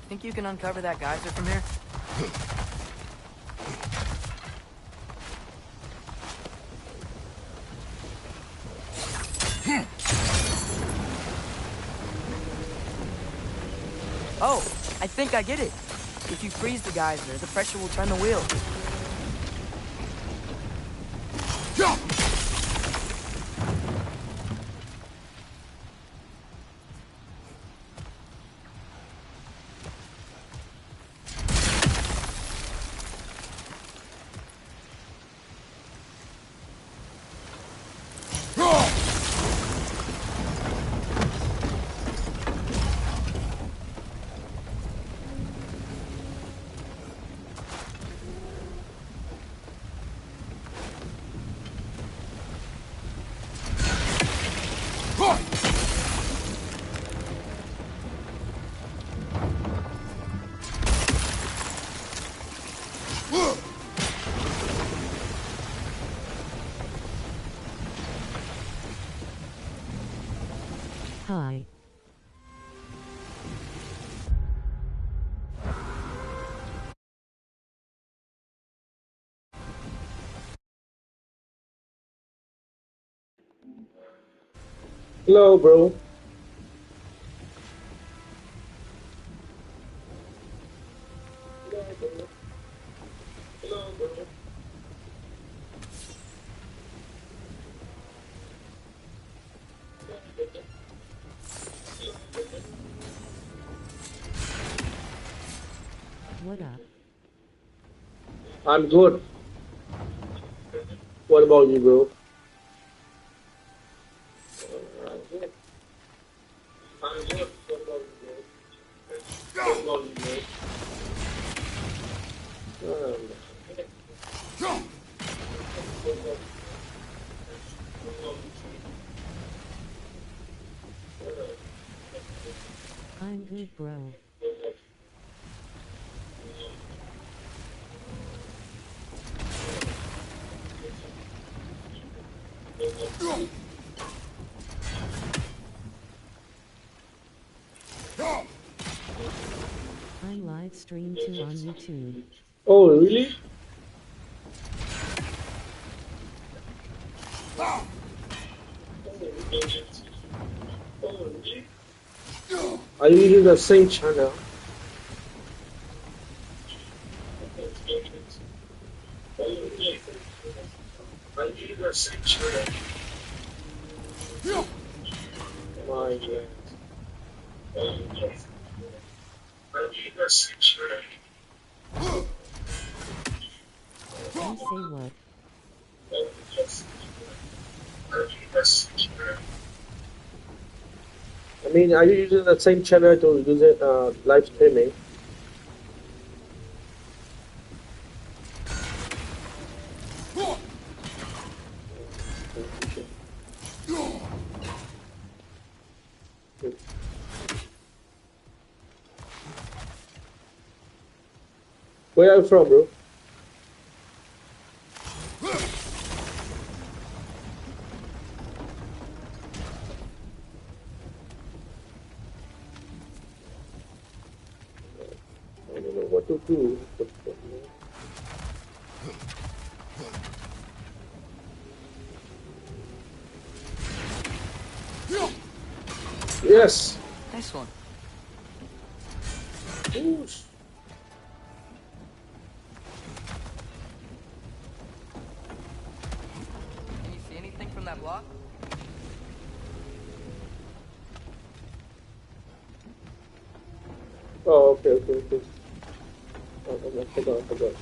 Think you can uncover that geyser from here? Oh, I think I get it. If you freeze the geyser, the pressure will turn the wheel. Hi. Hello, bro. What up? I'm good. What about you, bro? I'm good. What about you, bro? I'm good, bro. I live stream too on YouTube. Oh, really? Are you using the same channel? Are you using the same channel? My God. Are you using the same channel? You say what? I mean, are you using the same channel to do the live streaming? Where are you from, bro? I don't know. what to do. Yes. Nice one. Ooh. Can you see anything from that block? Oh, okay. Oh, I forgot.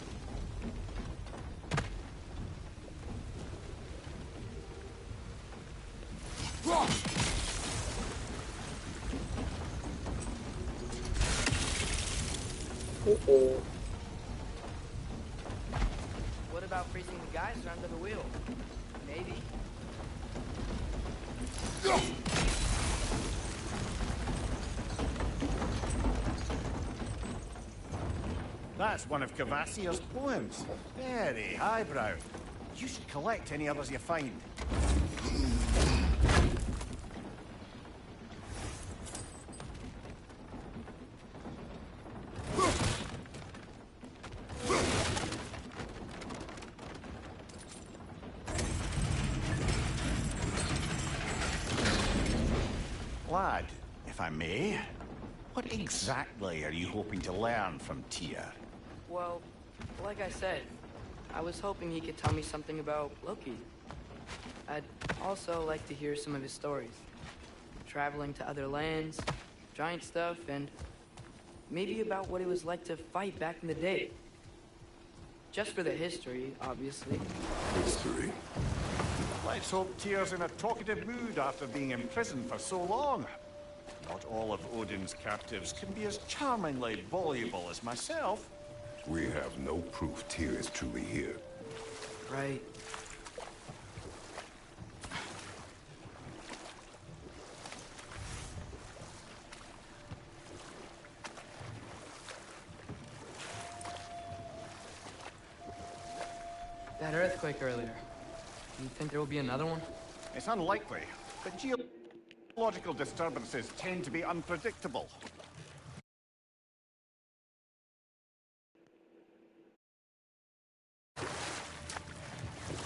Uh-oh. What about freezing the geyser under the wheel? Maybe. That's one of Cavassier's poems. Very highbrow. You should collect any others you find. Lad, if I may, what exactly are you hoping to learn from Tyr? Well, like I said, I was hoping he could tell me something about Loki. I'd also like to hear some of his stories. Traveling to other lands, giant stuff, and maybe about what it was like to fight back in the day. Just for the history, obviously. History. Let's hope Tyr's in a talkative mood after being imprisoned for so long. Not all of Odin's captives can be as charmingly voluble as myself. We have no proof Tyr is truly here. Right. That earthquake earlier. Do you think there will be another one? It's unlikely, but geological disturbances tend to be unpredictable.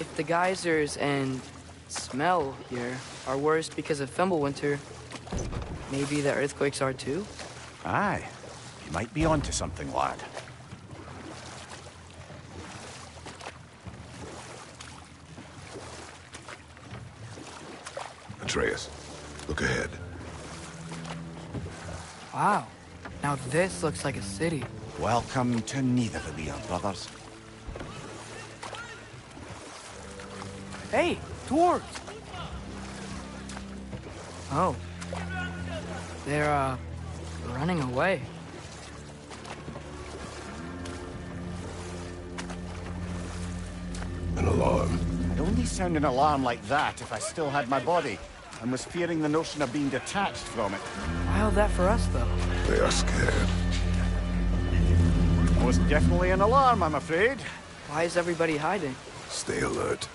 If the geysers and smell here are worse because of Fimbulwinter, maybe the earthquakes are too? Aye, you might be onto something, lad. Atreus, look ahead. Wow. Now this looks like a city. Welcome to Nidavellir, brothers. Hey, dwarves! Oh. They're, running away. An alarm. I'd only sound an alarm like that if I still had my body, and was fearing the notion of being detached from it. Why all that for us, though? They are scared. Most definitely an alarm, I'm afraid. Why is everybody hiding? Stay alert.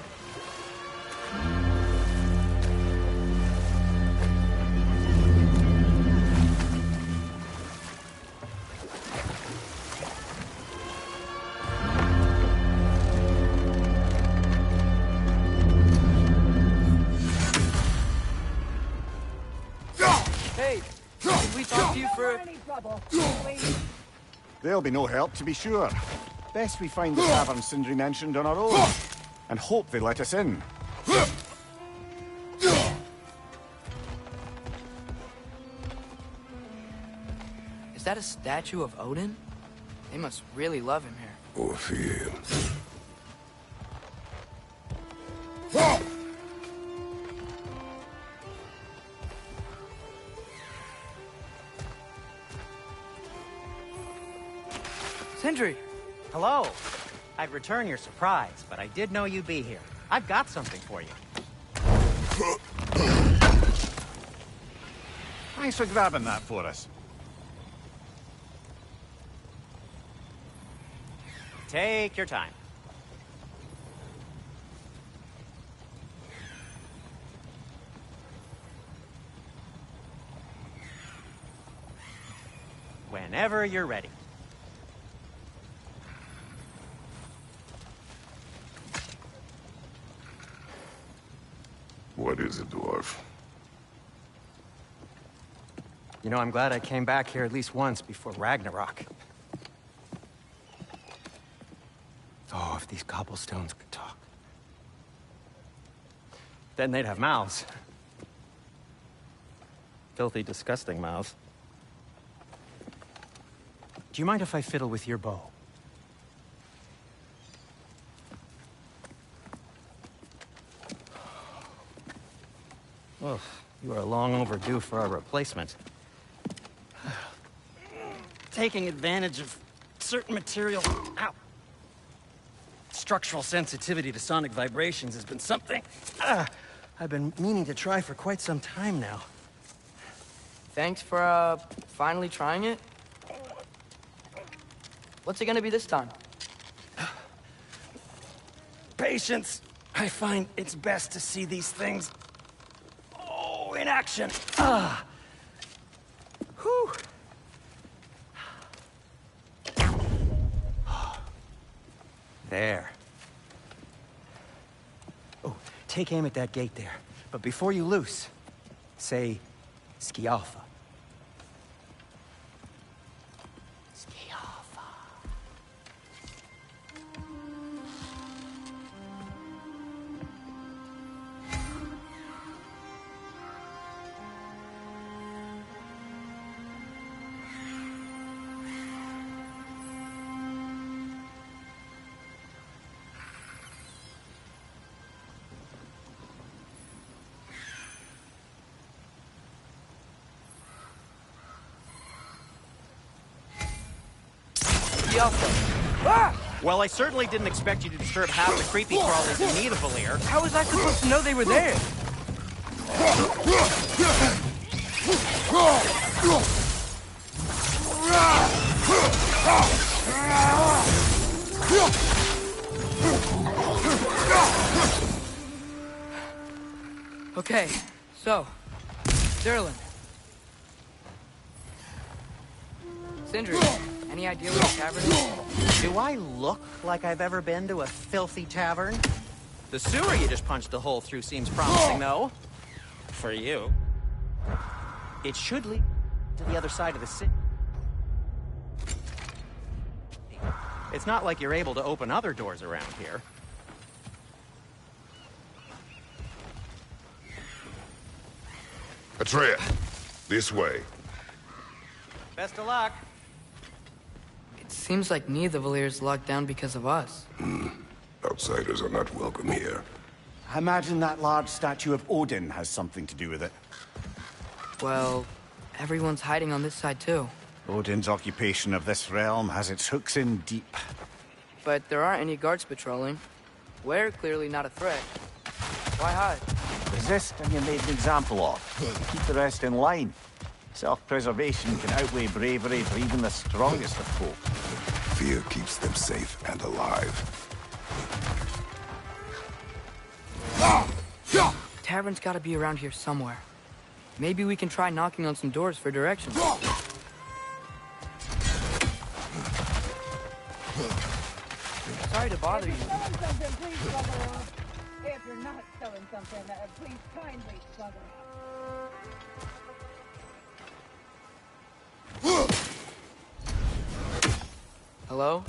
Hey, can we talk to you for... There'll be no help, to be sure. Best we find the tavern Sindri mentioned on our own, and hope they let us in. Is that a statue of Odin? They must really love him here. Or fear him. Sindri! Hello. I'd return your surprise, but I did know you'd be here. I've got something for you. Thanks for grabbing that for us. Take your time. Whenever you're ready. is a dwarf. You know, I'm glad I came back here at least once before Ragnarok. Oh, if these cobblestones could talk. Then they'd have mouths. Filthy, disgusting mouths. Do you mind if I fiddle with your bow? Oh, you are long overdue for a replacement. Taking advantage of certain material... Ow! Structural sensitivity to sonic vibrations has been something I've been meaning to try for quite some time now. Thanks for, finally trying it. What's it gonna be this time? Patience. I find it's best to see these things... Oh, in action. Whew. There. Oh, take aim at that gate there. But before you loose, say, Skialfa. Skialfa. Well, I certainly didn't expect you to disturb half the creepy crawlies in need of Valir. How was I supposed to know they were there? Okay, so, Derlin. Sindri, any idea where the tavern is? Do I look like I've ever been to a filthy tavern? The sewer you just punched a hole through seems promising, though. For you. It should lead to the other side of the city. It's not like you're able to open other doors around here. Atreya, this way. Best of luck. It seems like neither of the Valir's locked down because of us. Outsiders are not welcome here. I imagine that large statue of Odin has something to do with it. Well, everyone's hiding on this side too. Odin's occupation of this realm has its hooks in deep. But there aren't any guards patrolling. We're clearly not a threat. Why hide? Resist and you're made an example of. Keep the rest in line. Self-preservation can outweigh bravery for even the strongest of folk. Fear keeps them safe and alive. Tavern's gotta be around here somewhere. Maybe we can try knocking on some doors for directions. Sorry to bother you. If you're not selling something, please kindly slug Hello?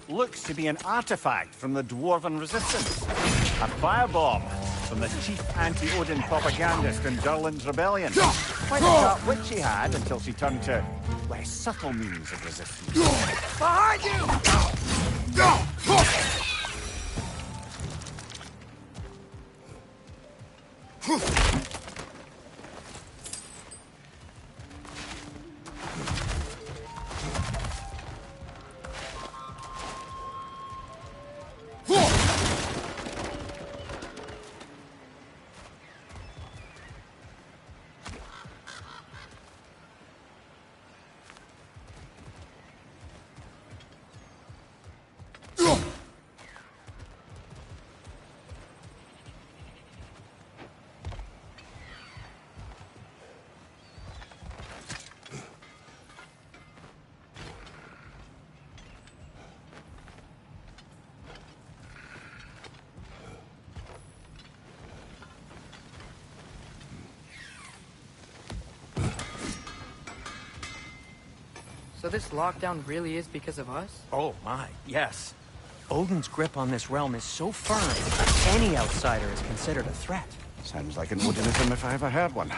Looks to be an artifact from the Dwarven Resistance. A firebomb from the chief anti-Odin propagandist in Durlin's rebellion. Quite a sharp wit she had until she turned to less subtle means of resistance. Behind you! So this lockdown really is because of us? Oh my, yes. Odin's grip on this realm is so firm, any outsider is considered a threat. Sounds like an Odinism if I ever heard one.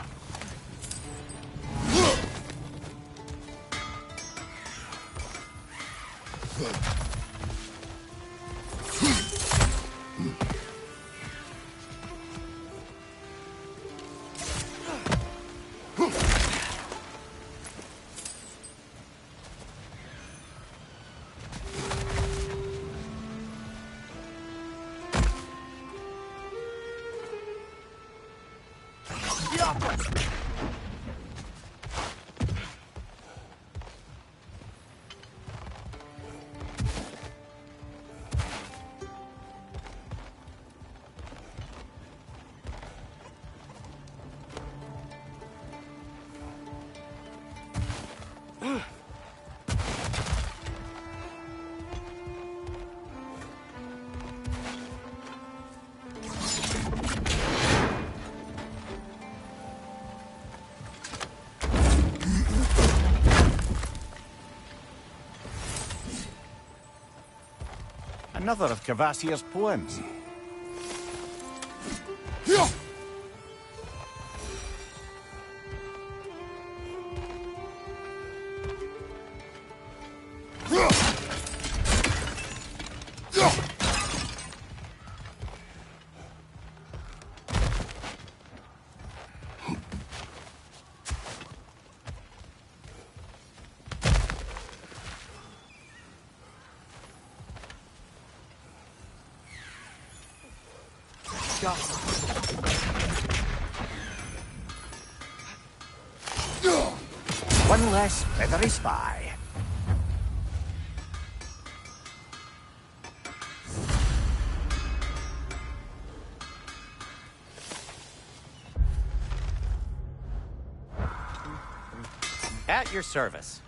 Another of Kvasir's poems. One less feathery spy. At your service.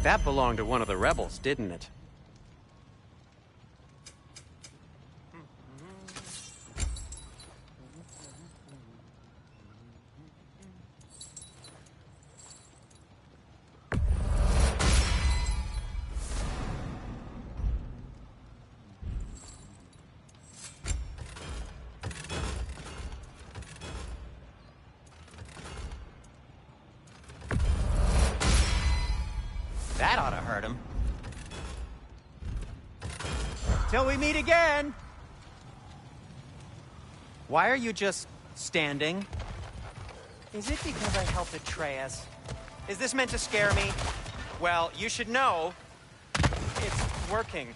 That belonged to one of the rebels, didn't it? That ought to hurt him. Till we meet again! Why are you just standing? Is it because I helped Atreus? Is this meant to scare me? Well, you should know, it's working.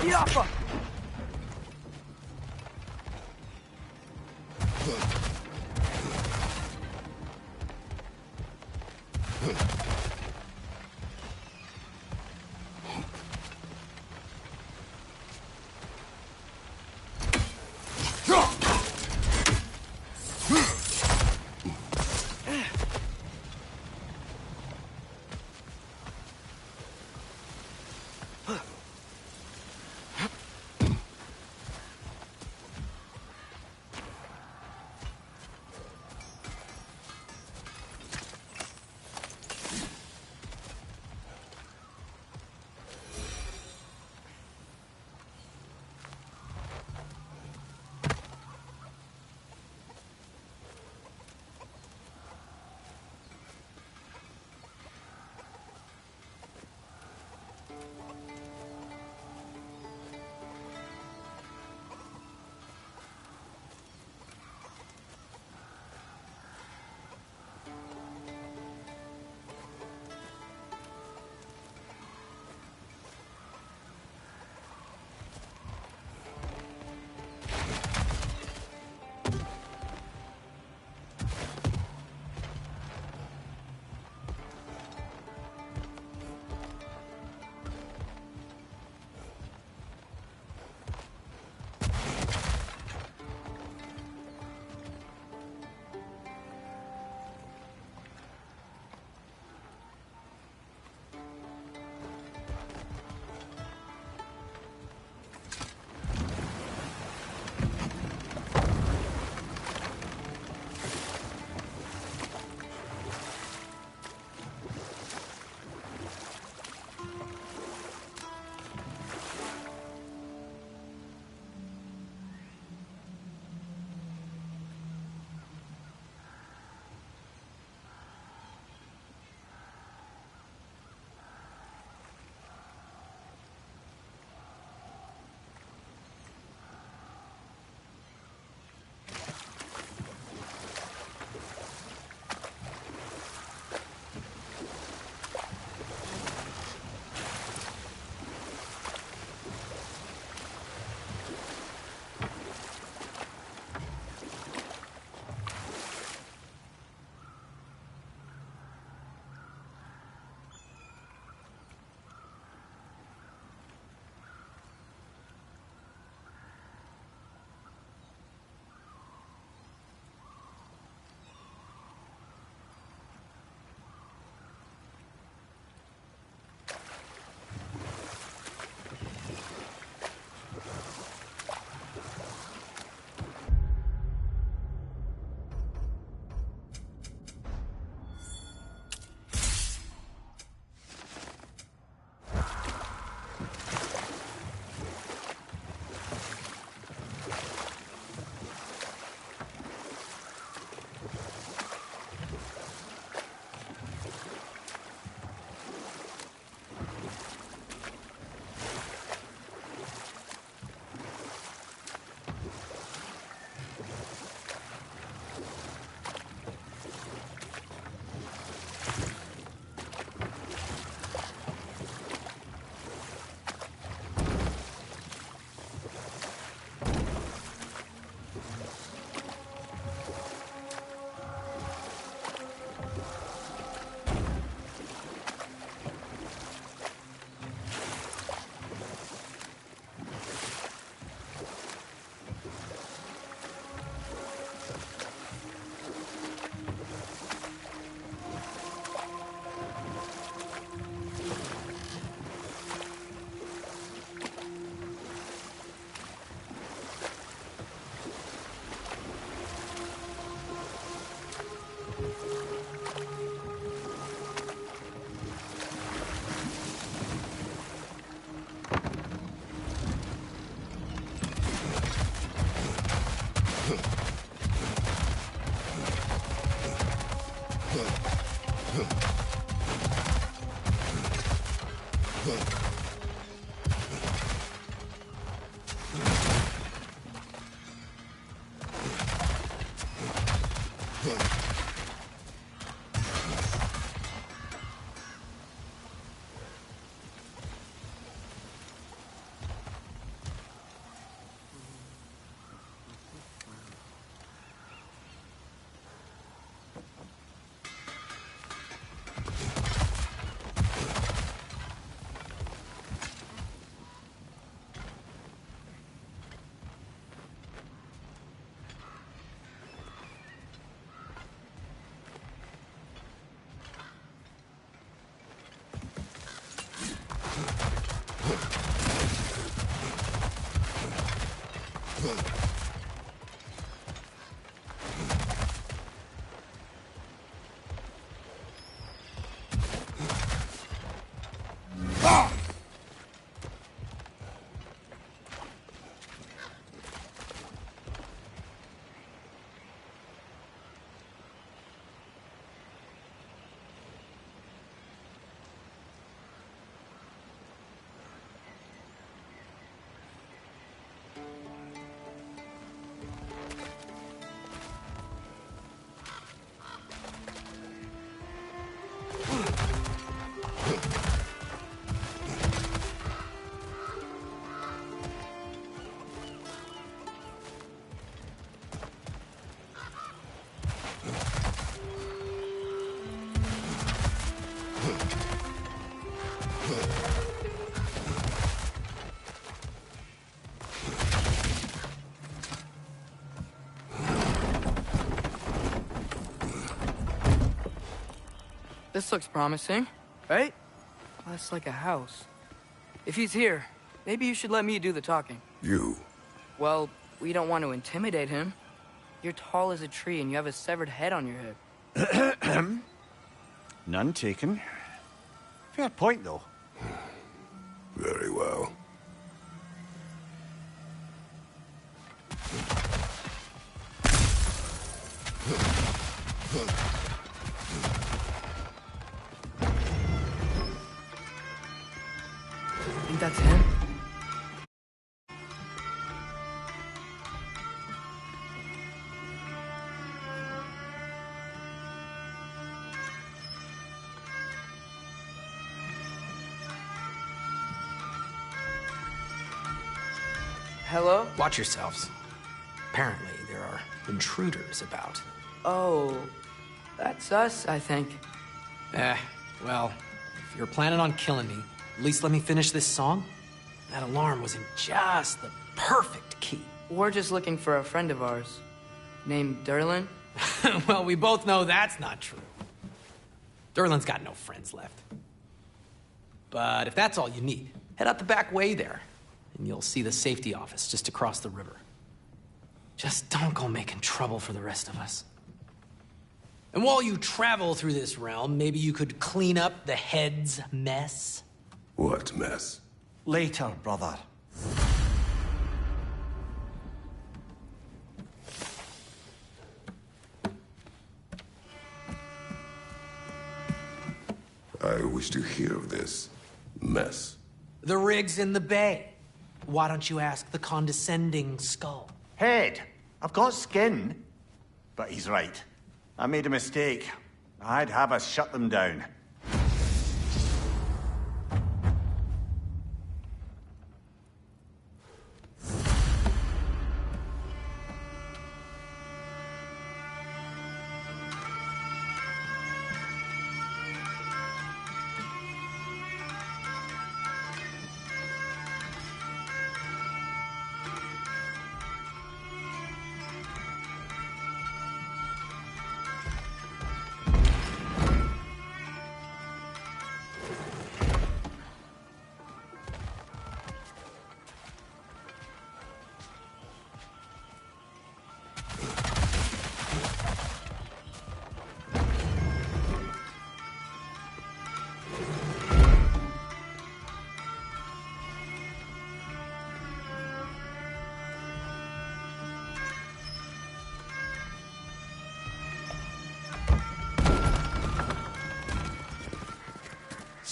Yappa! This looks promising, right? Well, that's like a house. If he's here, maybe you should let me do the talking. You? Well, we don't want to intimidate him. You're tall as a tree and you have a severed head on your head. None taken. Fair point, though. Very well. Think that's him? Hello? Watch yourselves. Apparently, there are intruders about. Oh, that's us, I think. Well, if you're planning on killing me, at least let me finish this song. That alarm was in just the perfect key. We're just looking for a friend of ours, named Derlin. Well, we both know that's not true. Derlin's got no friends left. But if that's all you need, head out the back way there, and you'll see the safety office just across the river. Just don't go making trouble for the rest of us. And while you travel through this realm, maybe you could clean up the head's mess? What mess? Later, brother. I wish to hear of this mess. The rig's in the bay. Why don't you ask the condescending skull? Head. I've got skin. But he's right. I made a mistake. I'd have us shut them down.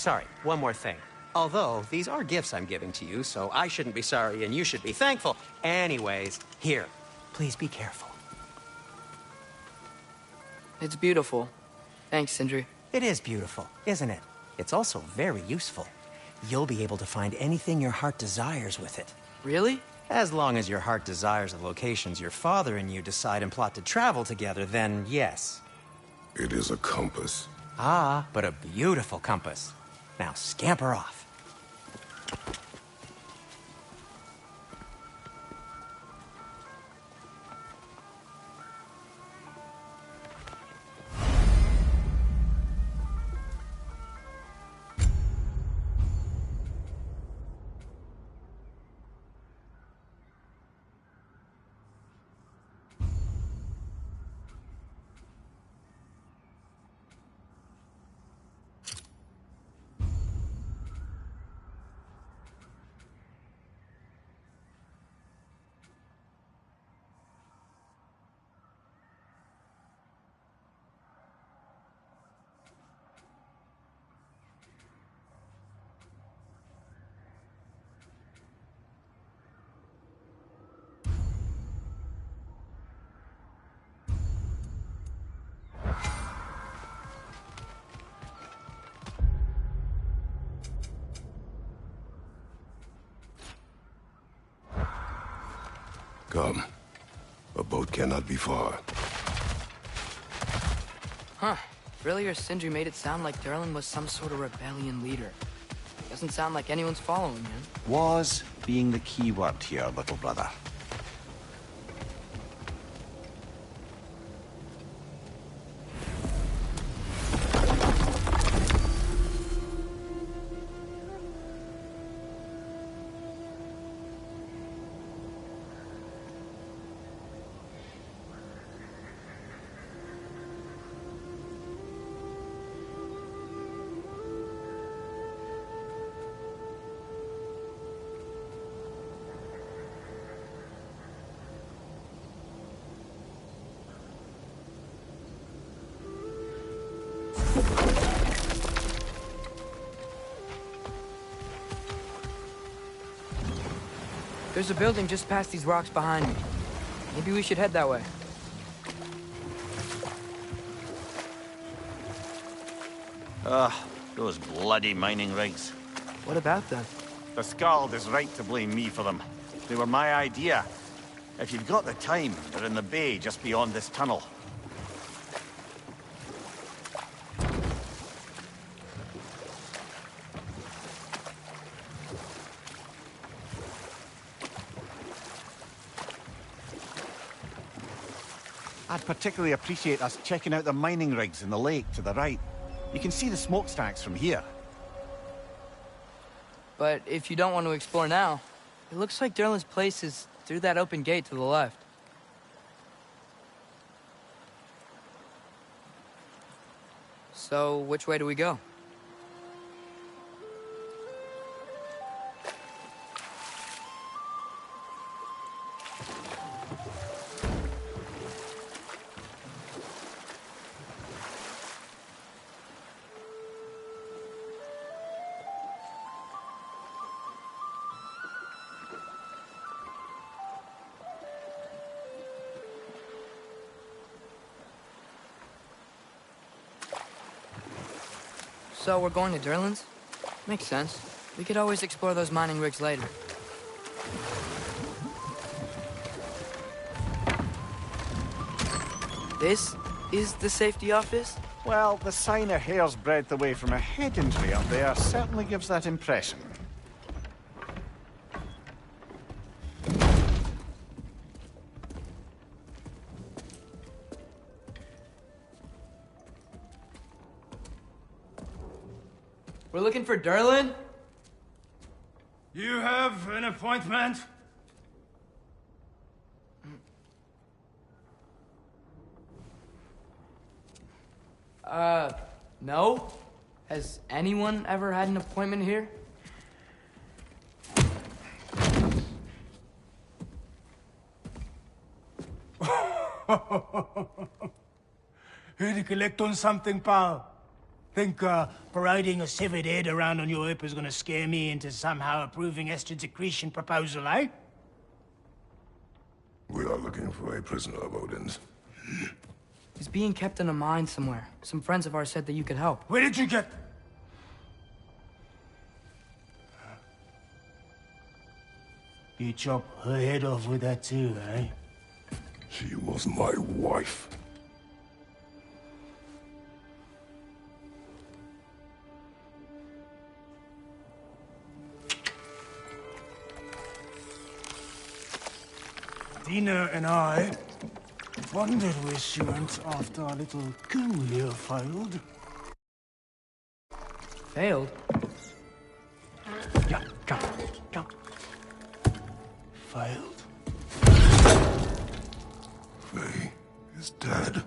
sorry, one more thing. Although, these are gifts I'm giving to you, so I shouldn't be sorry and you should be thankful. Anyways, here, please be careful. It's beautiful. Thanks, Sindri. It is beautiful, isn't it? It's also very useful. You'll be able to find anything your heart desires with it. Really? As long as your heart desires the locations your father and you decide and plot to travel together, then yes. It is a compass. Ah, but a beautiful compass. Now scamper off. Come. A boat cannot be far. Huh. Earlier, Sindri made it sound like Durlin was some sort of rebellion leader. Doesn't sound like anyone's following him. Was being the key word here, little brother. There's a building just past these rocks behind me. Maybe we should head that way. Those bloody mining rigs. What about them? The Skald is right to blame me for them. They were my idea. If you've got the time, they're in the bay just beyond this tunnel. I'd particularly appreciate us checking out the mining rigs in the lake to the right. You can see the smokestacks from here. But if you don't want to explore now, it looks like Durlin's place is through that open gate to the left. So, which way do we go? So we're going to Durlin's? Makes sense. We could always explore those mining rigs later. This is the safety office? Well, the sign a hair's breadth away from a head injury up there certainly gives that impression. We're looking for Durlin? You have an appointment? No? Has anyone ever had an appointment here? Here to collect on something, pal. Think parading a severed head around on your hip is gonna scare me into somehow approving estrogen secretion proposal, eh? We are looking for a prisoner of Odin's. He's being kept in a mine somewhere. Some friends of ours said that you could help. Where did you get... You chop her head off with that too, eh? She was my wife. Dina and I wondered where she went after our little coup here failed. Failed? Yeah, come. Failed. Faye is dead.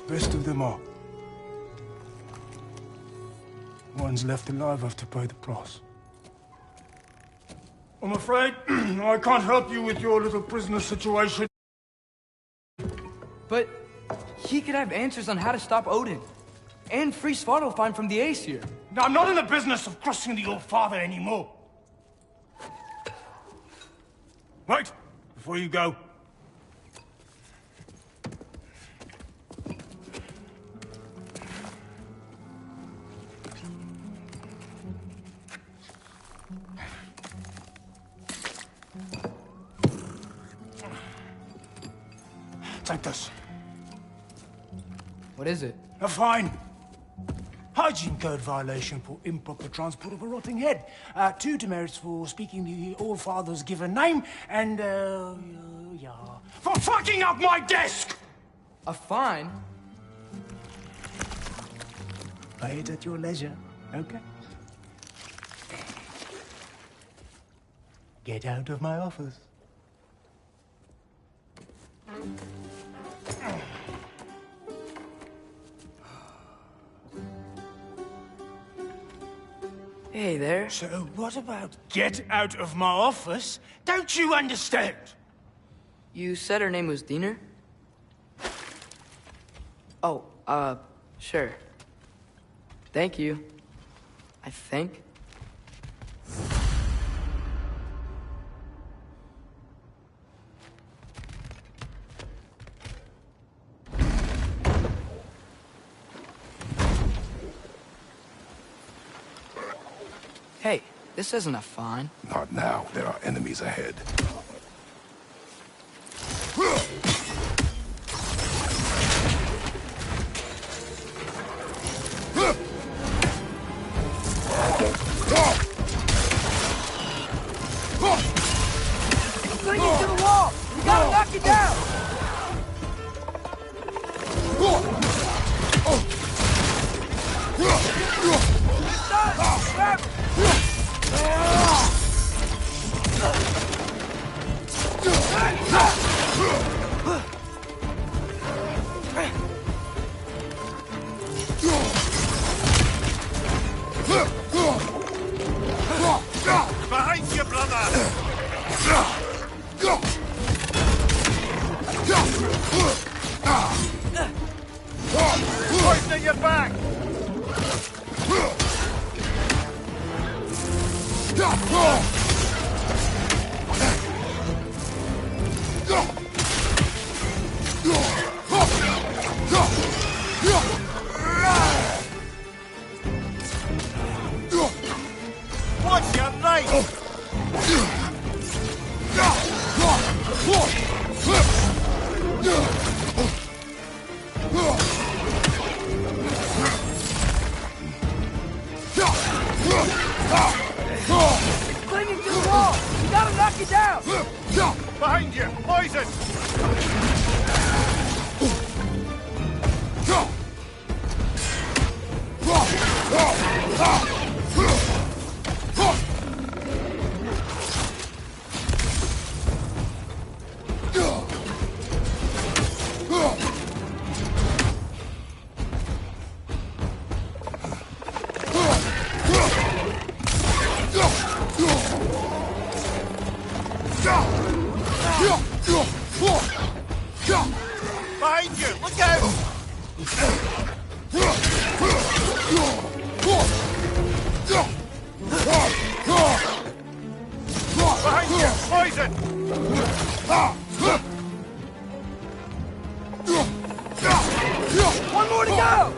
Best of them are. Ones left alive have to pay the price. I'm afraid I can't help you with your little prisoner situation. But he could have answers on how to stop Odin. And free Svartalfheim from the Aesir. Now, I'm not in the business of crossing the old father anymore. Wait, before you go. Take this. What is it? A fine. Hygiene code violation for improper transport of a rotting head. 2 demerits for speaking the All-Father's given name, and, yeah... for fucking up my desk! A fine? Pay it at your leisure, okay? Get out of my office. Hey there. So what about get out of my office? Don't you understand? You said her name was Diener? Oh, sure. Thank you. I think. Hey, this isn't a fine. Not now. There are enemies ahead. Cling it to the wall! You gotta knock it down! Grab it! Behind you, brother! Poison in your back! Watch your right! Clinging to the wall! You gotta knock it down! Behind you! Poison! One more to go!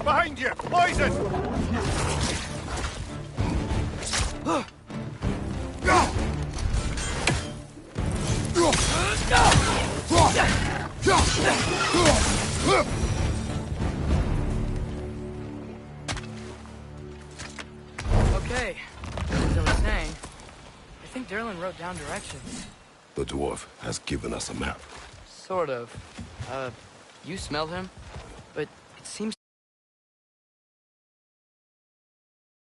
Behind you! Poison! Okay, as I was saying, I think Derlin wrote down directions. The dwarf has given us a map. Sort of. You smelled him? But it seems